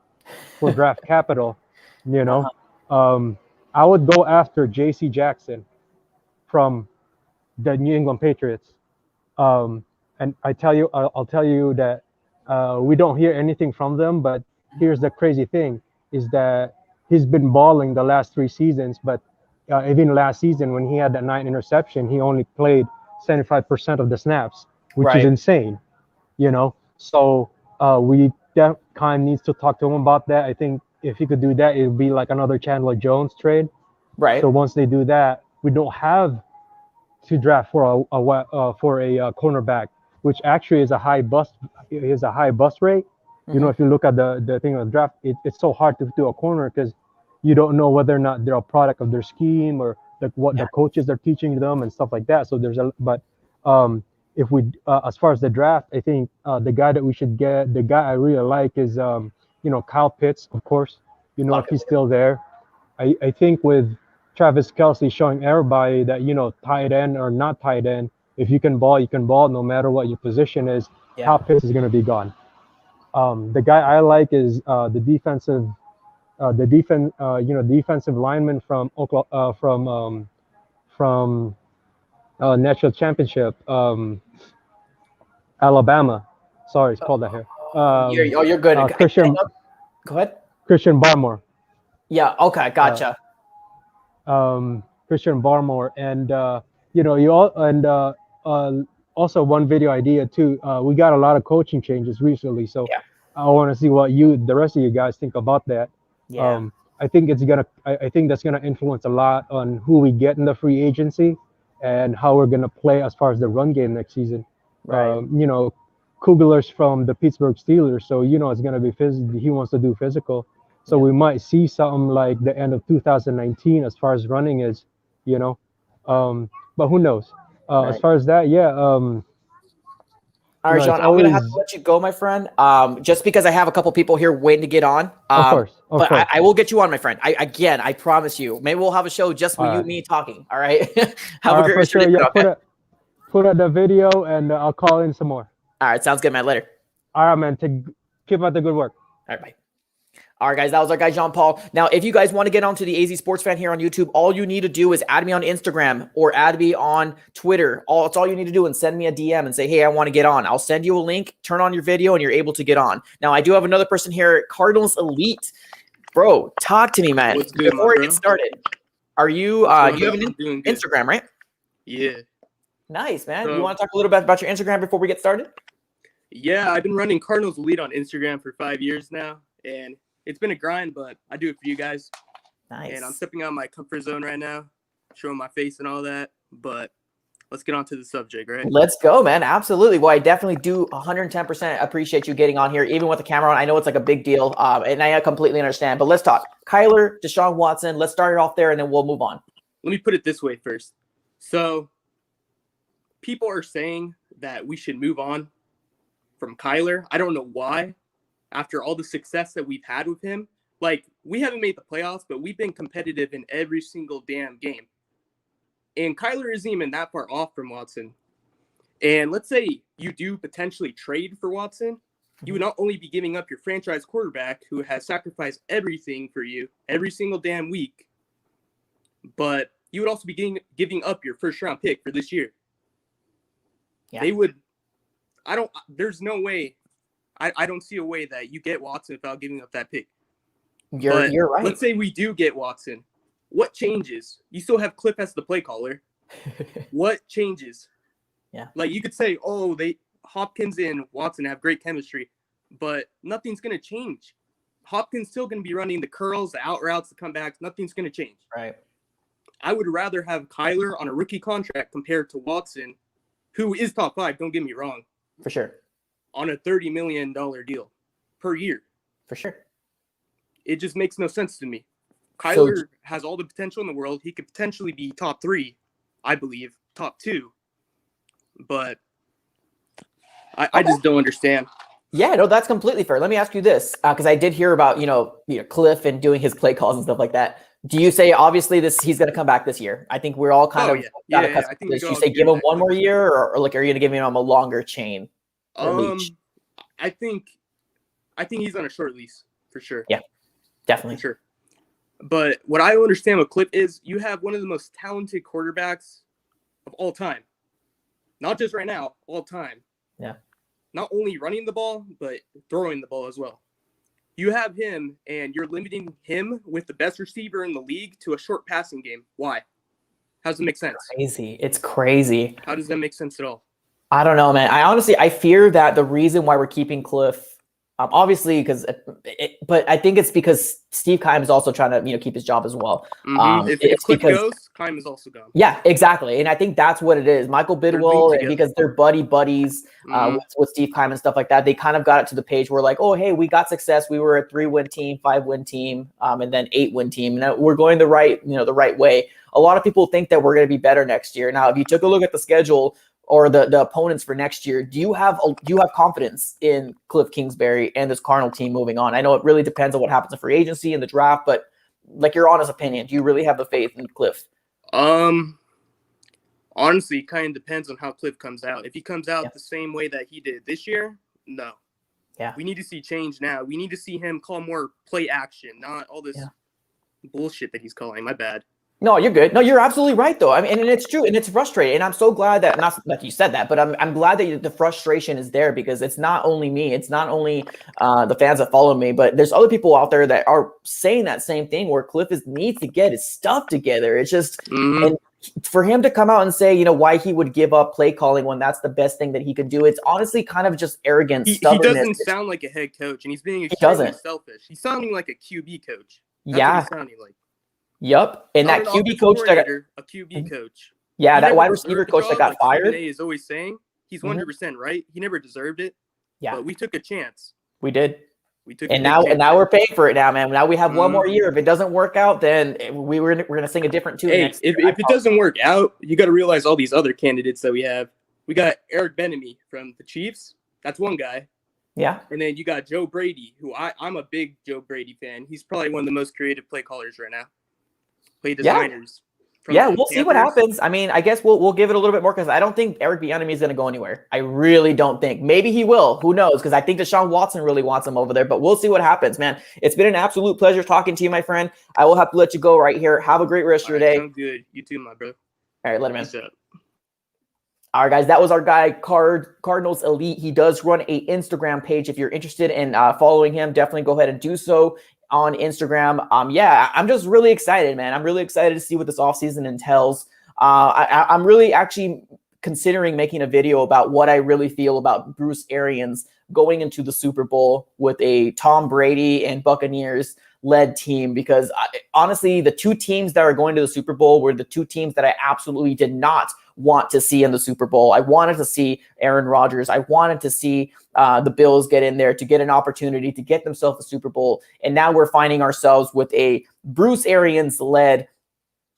for draft capital. You know, I would go after J.C. Jackson from the New England Patriots, and I'll tell you that we don't hear anything from them. But here's the crazy thing: is that he's been balling the last 3 seasons, but even last season when he had that 9 interception, he only played 75% of the snaps, which is insane. You know, so that kind of needs to talk to him about that. I think if he could do that, it would be like another Chandler Jones trade. Right. So once they do that, we don't have to draft for a cornerback, which actually is a high bust rate. You know, if you look at the thing on the draft, it's so hard to do a corner because you don't know whether or not they're a product of their scheme or like what the coaches are teaching them and stuff like that. So if we as far as the draft, I think the guy that we should get, the guy I really like is you know, Kyle Pitts, of course. You know, if he's still there. I think with Travis Kelce showing everybody that, you know, tight end or not tight end, if you can ball, you can ball no matter what your position is. Kyle Pitts is going to be gone. The guy I like is the defensive lineman from Oklahoma, from national championship, Alabama. Sorry, it's called that here. You're good. Christian. Go ahead. Christian Barmore. Yeah. Okay. Gotcha. Christian Barmore, and you know, also one video idea too. We got a lot of coaching changes recently, so I want to see what the rest of you guys think about that. Yeah. I think I think that's gonna influence a lot on who we get in the free agency and how we're gonna play as far as the run game next season. Right. You know, Kugler's from the Pittsburgh Steelers, so you know it's gonna be physical. He wants to do physical, so we might see something like the end of 2019 as far as running is, you know. But who knows? As far as that, All right, Sean, I'm going to have to let you go, my friend, just because I have a couple people here waiting to get on. Of course. I will get you on, my friend. I promise you. Maybe we'll have a show just with you and me talking. All right? Have a great rest of your day. Yeah, put up the video, and I'll call in some more. All right, sounds good, man. Later. All right, man. Keep up the good work. All right, bye. All right, guys, that was our guy, Jean Paul. Now, if you guys want to get onto the AZ Sports Fan here on YouTube, all you need to do is add me on Instagram or add me on Twitter. It's all you need to do, and send me a DM and say, hey, I want to get on. I'll send you a link, turn on your video, and you're able to get on. Now, I do have another person here, Cardinals Elite. Bro, talk to me, man. Before we get started, are you, you have an Instagram, right? Yeah. Nice, man. You want to talk a little bit about your Instagram before we get started? Yeah, I've been running Cardinals Elite on Instagram for 5 years now, and it's been a grind, but I do it for you guys. Nice. And I'm stepping out of my comfort zone right now, showing my face and all that. But let's get on to the subject, right? Let's go, man. Absolutely. Well, I definitely do 110% appreciate you getting on here, even with the camera on. I know it's like a big deal, and I completely understand. But let's talk. Kyler, Deshaun Watson, let's start it off there, and then we'll move on. Let me put it this way first. So people are saying that we should move on from Kyler. I don't know why. After all the success that we've had with him, like, we haven't made the playoffs, but we've been competitive in every single damn game. And Kyler isn't even that far off from Watson. And let's say you do potentially trade for Watson, you would not only be giving up your franchise quarterback who has sacrificed everything for you every single damn week, but you would also be giving up your first round pick for this year. Yeah. They would, there's no way, I don't see a way that you get Watson without giving up that pick. You're right. Let's say we do get Watson. What changes? You still have Cliff as the play caller. What changes? Yeah. Like you could say, oh, Hopkins and Watson have great chemistry, but nothing's going to change. Hopkins still going to be running the curls, the out routes, the comebacks. Nothing's going to change. Right. I would rather have Kyler on a rookie contract compared to Watson, who is top 5, don't get me wrong. For sure. On a $30 million deal per year. For sure. It just makes no sense to me. Kyler has all the potential in the world. He could potentially be top 3, I believe, top 2. But I just don't understand. Yeah, no, that's completely fair. Let me ask you this, because I did hear about, Cliff and doing his play calls and stuff like that. Do you say, obviously, he's going to come back this year? I think we're all kind of got accustomed to this. You say give him one more year, or like, are you going to give him a longer chain? I think he's on a short lease, for sure. Yeah, definitely. For sure. But what I understand with Cliff is you have one of the most talented quarterbacks of all time. Not just right now, all time. Yeah. Not only running the ball, but throwing the ball as well. You have him, and you're limiting him with the best receiver in the league to a short passing game. Why? How does it make sense? It's crazy. How does that make sense at all? I don't know, man. I fear that the reason why we're keeping Cliff, obviously, but I think it's because Steve Keim is also trying to, keep his job as well. Mm-hmm. If Cliff goes, Keim is also gone. Yeah, exactly. And I think that's what it is. Michael Bidwell, because they're buddies with Steve Keim and stuff like that, they kind of got it to the page where like, oh, hey, we got success. We were a 3-win team, 5-win team, and then 8-win team. And we're going the right way. A lot of people think that we're going to be better next year. Now, if you took a look at the schedule or the opponents for next year, do you have confidence in Cliff Kingsbury and this Cardinal team moving on? I know it really depends on what happens in free agency and the draft, but like your honest opinion, do you really have the faith in Cliff? Honestly, it kind of depends on how Cliff comes out. If he comes out the same way that he did this year, no. Yeah. We need to see change now. We need to see him call more play action, not all this bullshit that he's calling. My bad. No, you're good. No, you're absolutely right, though. I mean, and it's true, and it's frustrating. And I'm so glad that, not like you said that, but I'm glad that the frustration is there, because it's not only me, it's not only the fans that follow me, but there's other people out there that are saying that same thing, where Cliff needs to get his stuff together. It's just, and for him to come out and say, why he would give up play calling when that's the best thing that he could do, it's honestly kind of just arrogant. He doesn't sound like a head coach, and he's being extremely selfish. He's sounding like a QB coach. That's what he's sounding like. Yep, and that QB coach a QB coach. Yeah, that wide receiver coach that got fired. Is always saying he's 100% right. He never deserved it. Yeah, but we took a chance. We did. We took, and now we're paying for it now, man. Now we have one more year. If it doesn't work out, then we're gonna sing a different tune. Hey, if it doesn't work out, you got to realize all these other candidates that we have. We got Eric Bieniemy from the Chiefs. That's one guy. Yeah. And then you got Joe Brady, who I'm a big Joe Brady fan. He's probably one of the most creative play callers right now. Play designers. Yeah, we'll see what happens. I mean, I guess we'll give it a little bit more, because I don't think Eric Bieniemy is going to go anywhere. I really don't think. Maybe he will. Who knows? Because I think Deshaun Watson really wants him over there. But we'll see what happens, man. It's been an absolute pleasure talking to you, my friend. I will have to let you go right here. Have a great rest of your day. Sounds good. You too, my bro. All right, let him in. All right, guys, that was our guy, Cardinals Elite. He does run a Instagram page. If you're interested in following him, definitely go ahead and do so on Instagram. I'm just really excited, man. I'm really excited to see what this offseason entails. I'm really actually considering making a video about what I really feel about Bruce Arians going into the Super Bowl with a Tom Brady and Buccaneers led team, because honestly, the two teams that are going to the Super Bowl were the two teams that I absolutely did not want to see in the Super Bowl. I wanted to see Aaron Rodgers. I wanted to see the Bills get in there to get an opportunity to get themselves a Super Bowl. And now we're finding ourselves with a Bruce Arians led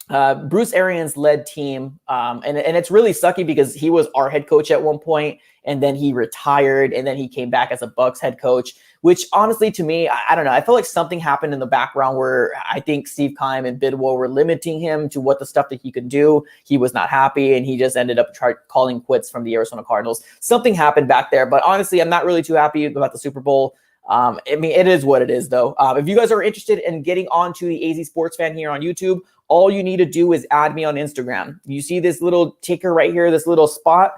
Bruce Arians led team. And it's really sucky because he was our head coach at one point, and then he retired, and then he came back as a Bucs head coach, which honestly to me, I don't know. I feel like something happened in the background where I think Steve Keim and Bidwell were limiting him to what the stuff that he could do. He was not happy, and he just ended up calling quits from the Arizona Cardinals. Something happened back there, but honestly, I'm not really too happy about the Super Bowl. I mean, it is what it is, though. If you guys are interested in getting onto the AZ Sports Fan here on YouTube, all you need to do is add me on Instagram. You see this little ticker right here, this little spot?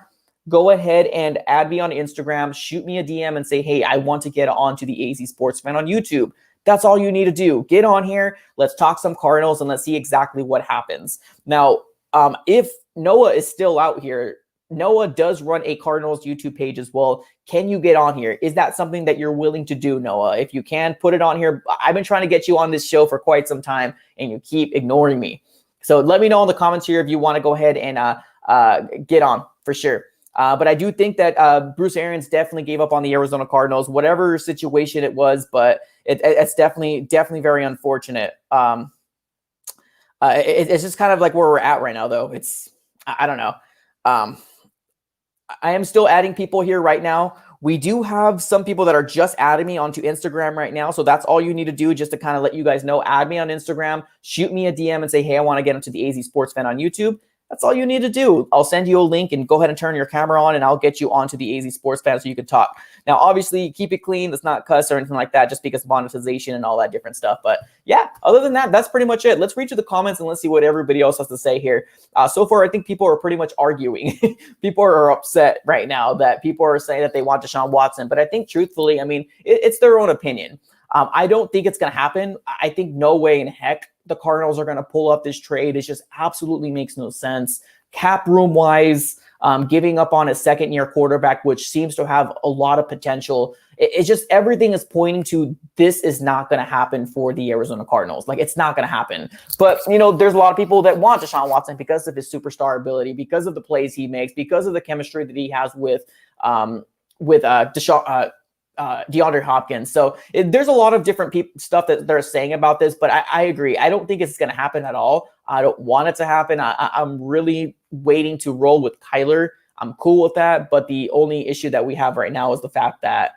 Go ahead and add me on Instagram. Shoot me a DM and say, hey, I want to get onto the AZ Sports Fan on YouTube. That's all you need to do. Get on here. Let's talk some Cardinals, and let's see exactly what happens. Now, if Noah is still out here, Noah does run a Cardinals YouTube page as well. Can you get on here? Is that something that you're willing to do, Noah? If you can, put it on here. I've been trying to get you on this show for quite some time, and you keep ignoring me. So let me know in the comments here if you want to go ahead and get on for sure. But I do think that Bruce Arians definitely gave up on the Arizona Cardinals, whatever situation it was, but it's definitely very unfortunate. It's just kind of like where we're at right now, though. I don't know. I am still adding people here right now. We do have some people that are just adding me onto Instagram right now. So that's all you need to do, just to kind of let you guys know. Add me on Instagram, shoot me a DM and say, hey, I want to get into the AZ Sports Fan on YouTube. That's all you need to do. I'll send you a link, and go ahead and turn your camera on, and I'll get you onto the AZ Sports Fan so you can talk. Now, obviously, keep it clean. Let's not cuss or anything like that, just because of monetization and all that different stuff. But yeah, other than that, that's pretty much it. Let's read to the comments and let's see what everybody else has to say here. So far, I think people are pretty much arguing. People are upset right now that people are saying that they want Deshaun Watson. But I think truthfully, I mean, it's their own opinion. I don't think it's going to happen. I think no way in heck the Cardinals are going to pull up this trade. It just absolutely makes no sense. Cap room wise, giving up on a second-year quarterback, which seems to have a lot of potential. It's just everything is pointing to this is not going to happen for the Arizona Cardinals. Like, it's not going to happen. But, you know, there's a lot of people that want Deshaun Watson because of his superstar ability, because of the plays he makes, because of the chemistry that he has with DeAndre Hopkins. So there's a lot of different stuff that they're saying about this, but I agree. I don't think it's going to happen at all. I don't want it to happen. I'm really waiting to roll with Kyler. I'm cool with that, but the only issue that we have right now is the fact that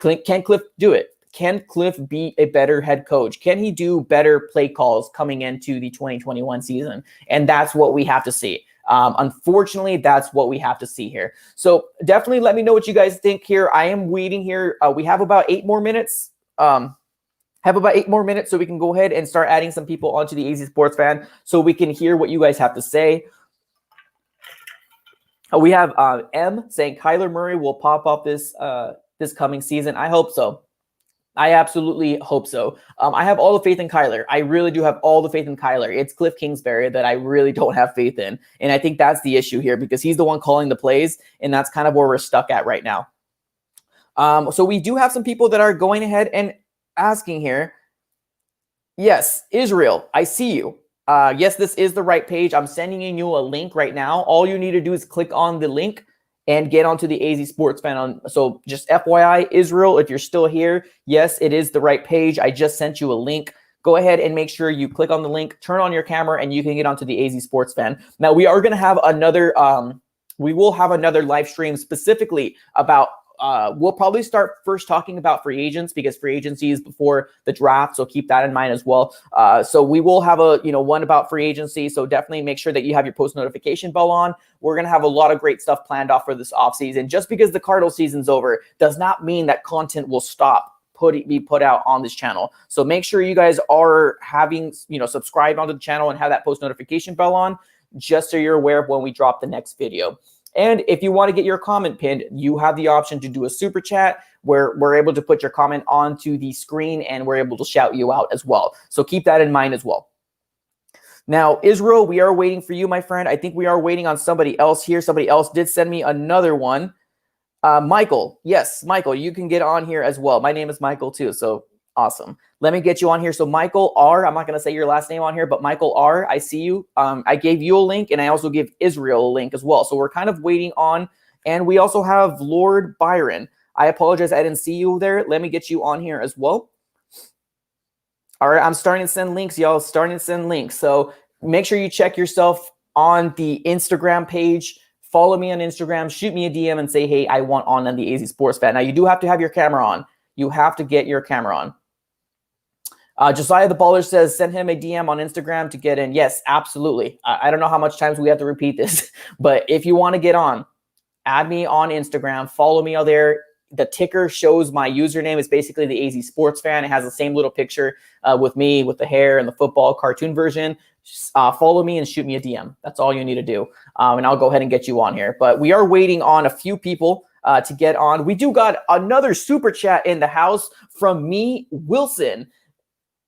can Cliff do it? Can Cliff be a better head coach? Can he do better play calls coming into the 2021 season? And that's what we have to see. Unfortunately, that's what we have to see here. So definitely let me know what you guys think here. I am waiting here. We have about 8 more minutes. So we can go ahead and start adding some people onto the AZ Sports Fan so we can hear what you guys have to say. We have M saying Kyler Murray will pop up this coming season. I hope so. I absolutely hope so. I have all the faith in Kyler. I really do have all the faith in Kyler. It's Cliff Kingsbury that I really don't have faith in. And I think that's the issue here because he's the one calling the plays, and that's kind of where we're stuck at right now. So we do have some people that are going ahead and asking here. Yes, Israel, I see you. Yes, this is the right page. I'm sending you a link right now. All you need to do is click on the link and get onto the AZ Sports Fan. So just FYI, Israel, if you're still here, yes, it is the right page. I just sent you a link. Go ahead and make sure you click on the link, turn on your camera, and you can get onto the AZ Sports Fan. Now, we are going to have another, we will have another live stream specifically about, we'll probably start first talking about free agents because free agency is before the draft. So keep that in mind as well. So we will have one about free agency. So definitely make sure that you have your post notification bell on. We're going to have a lot of great stuff planned off for this offseason. Just because the Cardinal season's over does not mean that content will stop be put out on this channel. So make sure you guys are having, subscribe onto the channel and have that post notification bell on just so you're aware of when we drop the next video. And if you want to get your comment pinned, you have the option to do a super chat where we're able to put your comment onto the screen and we're able to shout you out as well. So keep that in mind as well. Now, Israel, we are waiting for you, my friend. I think we are waiting on somebody else here. Somebody else did send me another one. Michael, yes, Michael, you can get on here as well. My name is Michael too, so awesome. Let me get you on here. So Michael R, I'm not going to say your last name on here, but Michael R, I see you. I gave you a link, and I also give Israel a link as well. So we're kind of waiting on, and we also have Lord Byron. I apologize, I didn't see you there. Let me get you on here as well. All right, I'm starting to send links, y'all. Starting to send links. So make sure you check yourself on the Instagram page. Follow me on Instagram. Shoot me a DM and say, hey, I want on the AZ Sports Fan. Now, you do have to have your camera on. You have to get your camera on. Josiah the Baller says, send him a DM on Instagram to get in. Yes, absolutely. I don't know how much times we have to repeat this, but if you want to get on, add me on Instagram. Follow me out there. The ticker shows my username is basically the AZ Sports Fan. It has the same little picture with me, with the hair and the football cartoon version. Follow me and shoot me a DM. That's all you need to do. And I'll go ahead and get you on here. But we are waiting on a few people to get on. We do got another super chat in the house from me, Wilson.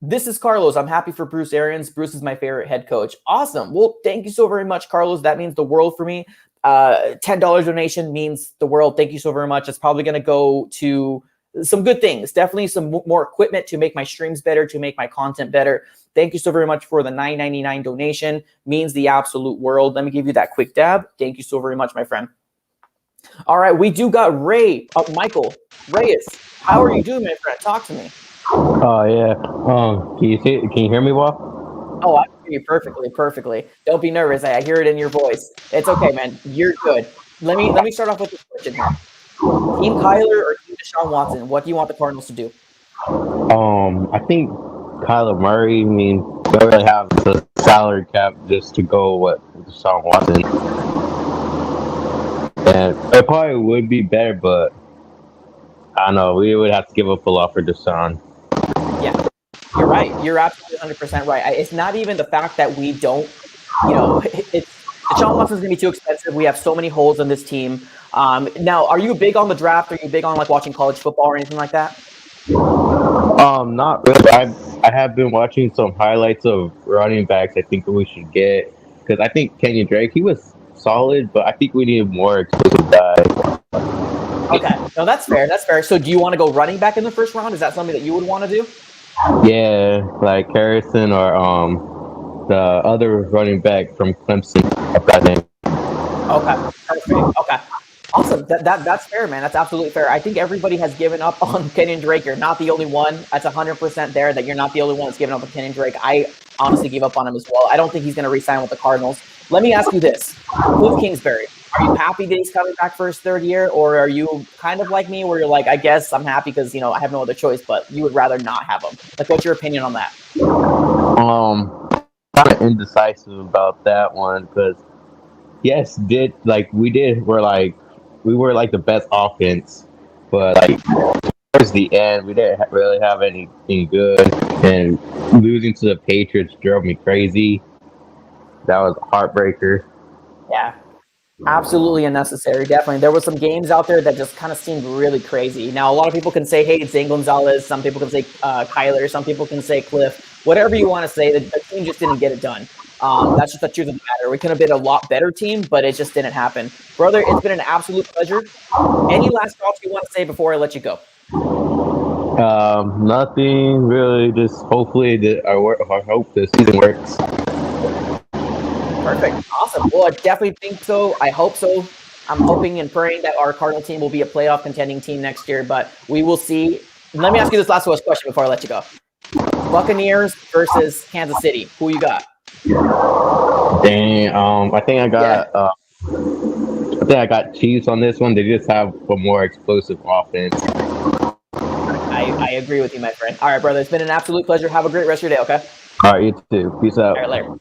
This is Carlos. I'm happy for Bruce Arians. Bruce is my favorite head coach. Awesome. Well, thank you so very much, Carlos. That means the world for me. $10 donation means the world. Thank you so very much. It's probably going to go to some good things. Definitely some more equipment to make my streams better, to make my content better. Thank you so very much for the $9.99 donation. Means the absolute world. Let me give you that quick dab. Thank you so very much, my friend. All right, we do got Michael Reyes. How are you doing, my friend? Talk to me. Oh yeah. Can you hear me well? Oh, I hear you perfectly. Don't be nervous. I hear it in your voice. It's okay, man. You're good. Let me start off with this question here. Team Kyler or Team Deshaun Watson? What do you want the Cardinals to do? I think Kyler Murray. I mean, they really have the salary cap just to go with Deshaun Watson, and it probably would be better, but I don't know. We would have to give up a lot for Deshaun. Yeah, you're right. You're absolutely 100% right. It's not even the fact that we don't, Deshaun Watson's going to be too expensive. We have so many holes in this team. Now, are you big on the draft? Are you big on like watching college football or anything like that? Not really. I have been watching some highlights of running backs I think we should get, because I think Kenyon Drake, he was solid, but I think we need more explosive guys. Okay, no, that's fair. So do you want to go running back in the first round? Is that something that you would want to do? Yeah, like Harrison or the other running back from Clemson. Okay, perfect. Okay, awesome. That's fair, man. That's absolutely fair. I think everybody has given up on Kenyon Drake. You're not the only one. That's 100% there. That you're not the only one that's given up on Kenyon Drake. I honestly gave up on him as well. I don't think he's going to re-sign with the Cardinals. Let me ask you this: Cliff Kingsbury. Are you happy that he's coming back for his third year, or are you kind of like me, where you're like, I guess I'm happy because I have no other choice, but you would rather not have him? Like, what's your opinion on that? Kind of indecisive about that one, because yes, we were like the best offense, but like towards the end, we didn't really have anything good, and losing to the Patriots drove me crazy. That was a heartbreaker. Yeah. Absolutely unnecessary. Definitely. There were some games out there that just kind of seemed really crazy. Now, a lot of people can say, hey, it's Zane Gonzalez. Some people can say Kyler. Some people can say Cliff. Whatever you want to say, the team just didn't get it done. That's just the truth of the matter. We could have been a lot better team, but it just didn't happen. Brother, it's been an absolute pleasure. Any last thoughts you want to say before I let you go? Nothing really. Just hopefully I hope the season works. Perfect. Awesome. Well, I definitely think so. I hope so. I'm hoping and praying that our Cardinal team will be a playoff contending team next year, but we will see. Let me ask you this last question before I let you go. Buccaneers versus Kansas City. Who you got? Dang, I think I got Chiefs on this one. They just have a more explosive offense. I agree with you, my friend. All right, brother. It's been an absolute pleasure. Have a great rest of your day, okay? All right, you too. Peace out. All right, later. Bye.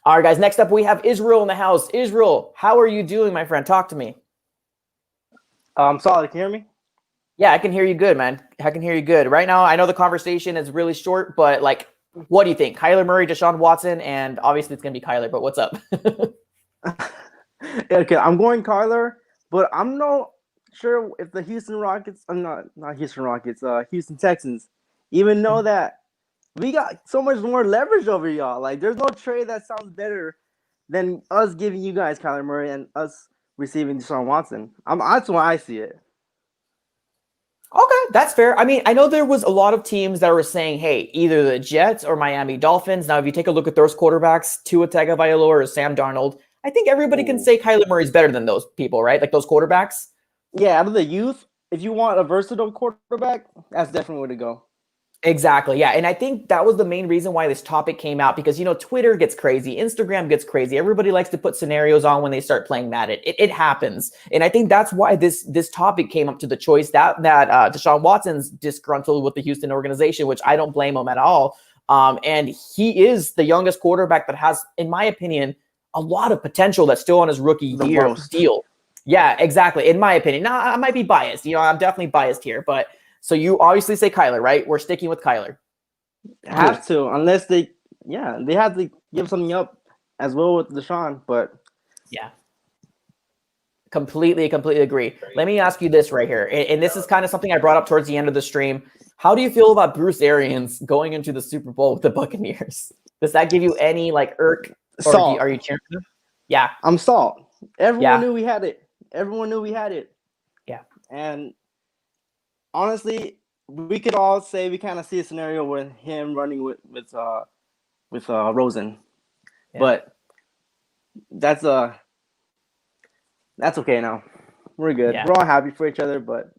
All right, guys. Next up, we have Israel in the house. Israel, how are you doing, my friend? Talk to me. I'm solid. Can you hear me? Yeah, I can hear you good, man. I can hear you good. Right now, I know the conversation is really short, but like, what do you think? Kyler Murray, Deshaun Watson, and obviously it's going to be Kyler, but what's up? Okay, I'm going Kyler, but I'm not sure if the Houston Rockets, Houston Texans, even know that we got so much more leverage over y'all. Like, there's no trade that sounds better than us giving you guys Kyler Murray and us receiving Deshaun Watson. That's why I see it. Okay, that's fair. I mean, I know there was a lot of teams that were saying, hey, either the Jets or Miami Dolphins. Now, if you take a look at those quarterbacks, Tua Tagovailoa or Sam Darnold, I think everybody can say Kyler Murray is better than those people, right? Like those quarterbacks. Yeah, out of the youth, if you want a versatile quarterback, that's definitely where to go. Exactly. Yeah. And I think that was the main reason why this topic came out because, Twitter gets crazy. Instagram gets crazy. Everybody likes to put scenarios on when they start playing Madden. It happens. And I think that's why this topic came up to the choice that Deshaun Watson's disgruntled with the Houston organization, which I don't blame him at all. And he is the youngest quarterback that has, in my opinion, a lot of potential that's still on his rookie year deal. Yeah, exactly. In my opinion. Now, I might be biased. I'm definitely biased here, but so you obviously say Kyler, right? We're sticking with Kyler. Have to, unless they have to give something up as well with Deshaun, but yeah. Completely agree. Let me ask you this right here. And this is kind of something I brought up towards the end of the stream. How do you feel about Bruce Arians going into the Super Bowl with the Buccaneers? Does that give you any irk? Or are you cheering for them? Yeah. I'm salt. Everyone knew we had it. Yeah. And honestly, we could all say we kind of see a scenario with him running with Rosen, but that's okay now. We're good. Yeah. We're all happy for each other, but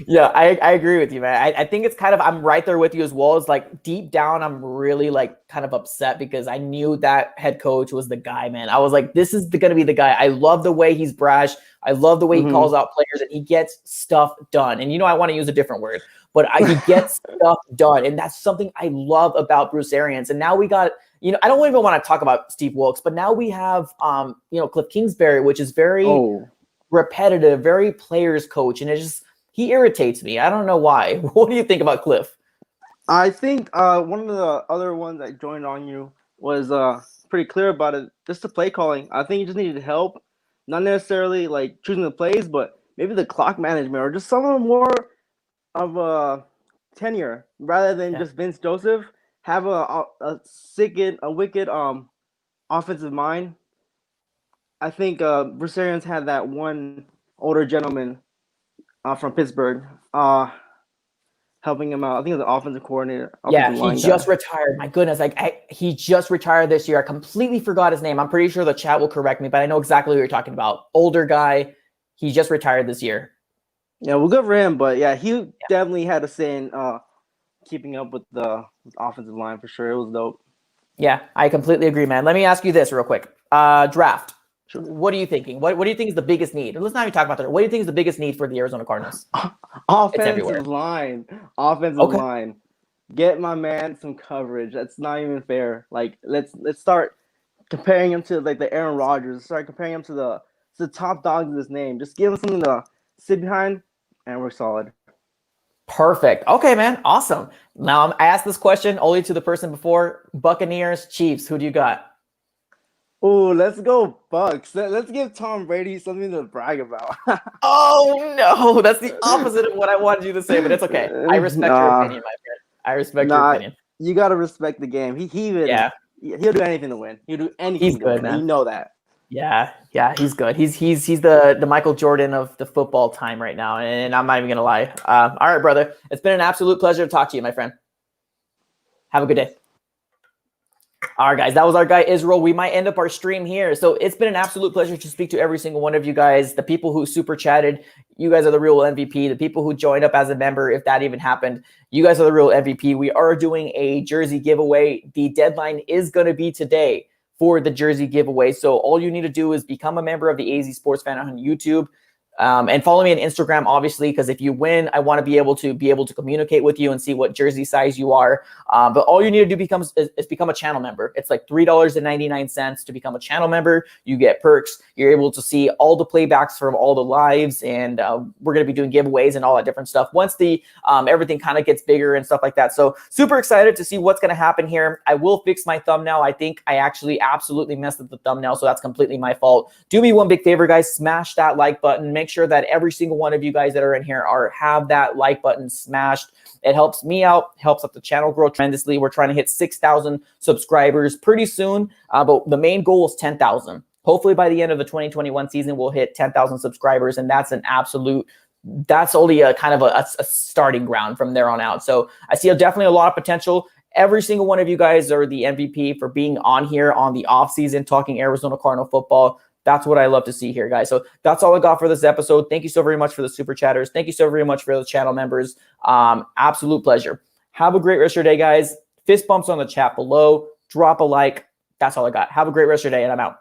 yeah, I agree with you, man. I think it's I'm right there with you as well. It's deep down, I'm really kind of upset because I knew that head coach was the guy, man. I was like, this is going to be the guy. I love the way he's brash. I love the way he calls out players and he gets stuff done. And I want to use a different word, but he gets stuff done. And that's something I love about Bruce Arians. And now we got, I don't even want to talk about Steve Wilkes, but now we have, Cliff Kingsbury, which is very repetitive, very players coach. And he irritates me. I don't know why. What do you think about Cliff? I think one of the other ones that joined on you was pretty clear about it. Just the play calling. I think he just needed help. Not necessarily choosing the plays, but maybe the clock management or just some more of a tenure rather than just Vince Joseph. Have a wicked offensive mind. I think Bruce Arians had that one older gentleman from Pittsburgh helping him out. I think it was the offensive coordinator. He just retired. My goodness, he just retired this year. I completely forgot his name. I'm pretty sure the chat will correct me, but I know exactly what you're talking about. Older guy. He just retired this year. Yeah, well, good for him. But he definitely had a say in keeping up with the offensive line for sure. It was dope. Yeah, I completely agree, man. Let me ask you this real quick. Draft. Sure. What are you thinking? What do you think is the biggest need? Let's not even talk about that. What do you think is the biggest need for the Arizona Cardinals? Offensive line. Get my man some coverage. That's not even fair. Let's start comparing him to the Aaron Rodgers. Start comparing him to the top dogs of this name. Just give him something to sit behind, and we're solid. Perfect. Okay, man. Awesome. Now I asked this question only to the person before. Buccaneers, Chiefs. Who do you got? Oh, let's go Bucks. Let's give Tom Brady something to brag about. Oh, no. That's the opposite of what I wanted you to say, but it's okay. I respect your opinion, my friend. I respect your opinion. You got to respect the game. He'll do anything to win. He'll do anything He's good, man. You know that. Yeah, he's good. He's the Michael Jordan of the football time right now, and I'm not even going to lie. All right, brother. It's been an absolute pleasure to talk to you, my friend. Have a good day. All right, guys, that was our guy, Israel. We might end up our stream here. So it's been an absolute pleasure to speak to every single one of you guys. The people who super chatted, you guys are the real MVP. The people who joined up as a member, if that even happened, you guys are the real MVP. We are doing a jersey giveaway. The deadline is going to be today for the jersey giveaway. So all you need to do is become a member of the AZ Sports Fan on YouTube. And follow me on Instagram, obviously, because if you win, I want to be able to communicate with you and see what jersey size you are. But all you need to do is become a channel member. It's $3.99 to become a channel member. You get perks. You're able to see all the playbacks from all the lives, and we're going to be doing giveaways and all that different stuff once the everything kind of gets bigger and stuff like that. So super excited to see what's going to happen here. I will fix my thumbnail. I think I actually absolutely messed up the thumbnail, so that's completely my fault. Do me one big favor, guys. Smash that like button. Make sure that every single one of you guys that are in here have that like button smashed. It helps me out, helps up the channel grow tremendously. We're trying to hit 6,000 subscribers pretty soon, but the main goal is 10,000. Hopefully by the end of the 2021 season, we'll hit 10,000 subscribers, and that's only a kind of a starting ground from there on out. So I see definitely a lot of potential. Every single one of you guys are the MVP for being on here on the offseason talking Arizona Cardinal football. That's what I love to see here, guys. So that's all I got for this episode. Thank you so very much for the super chatters. Thank you so very much for the channel members. Absolute pleasure. Have a great rest of your day, guys. Fist bumps on the chat below. Drop a like. That's all I got. Have a great rest of your day, and I'm out.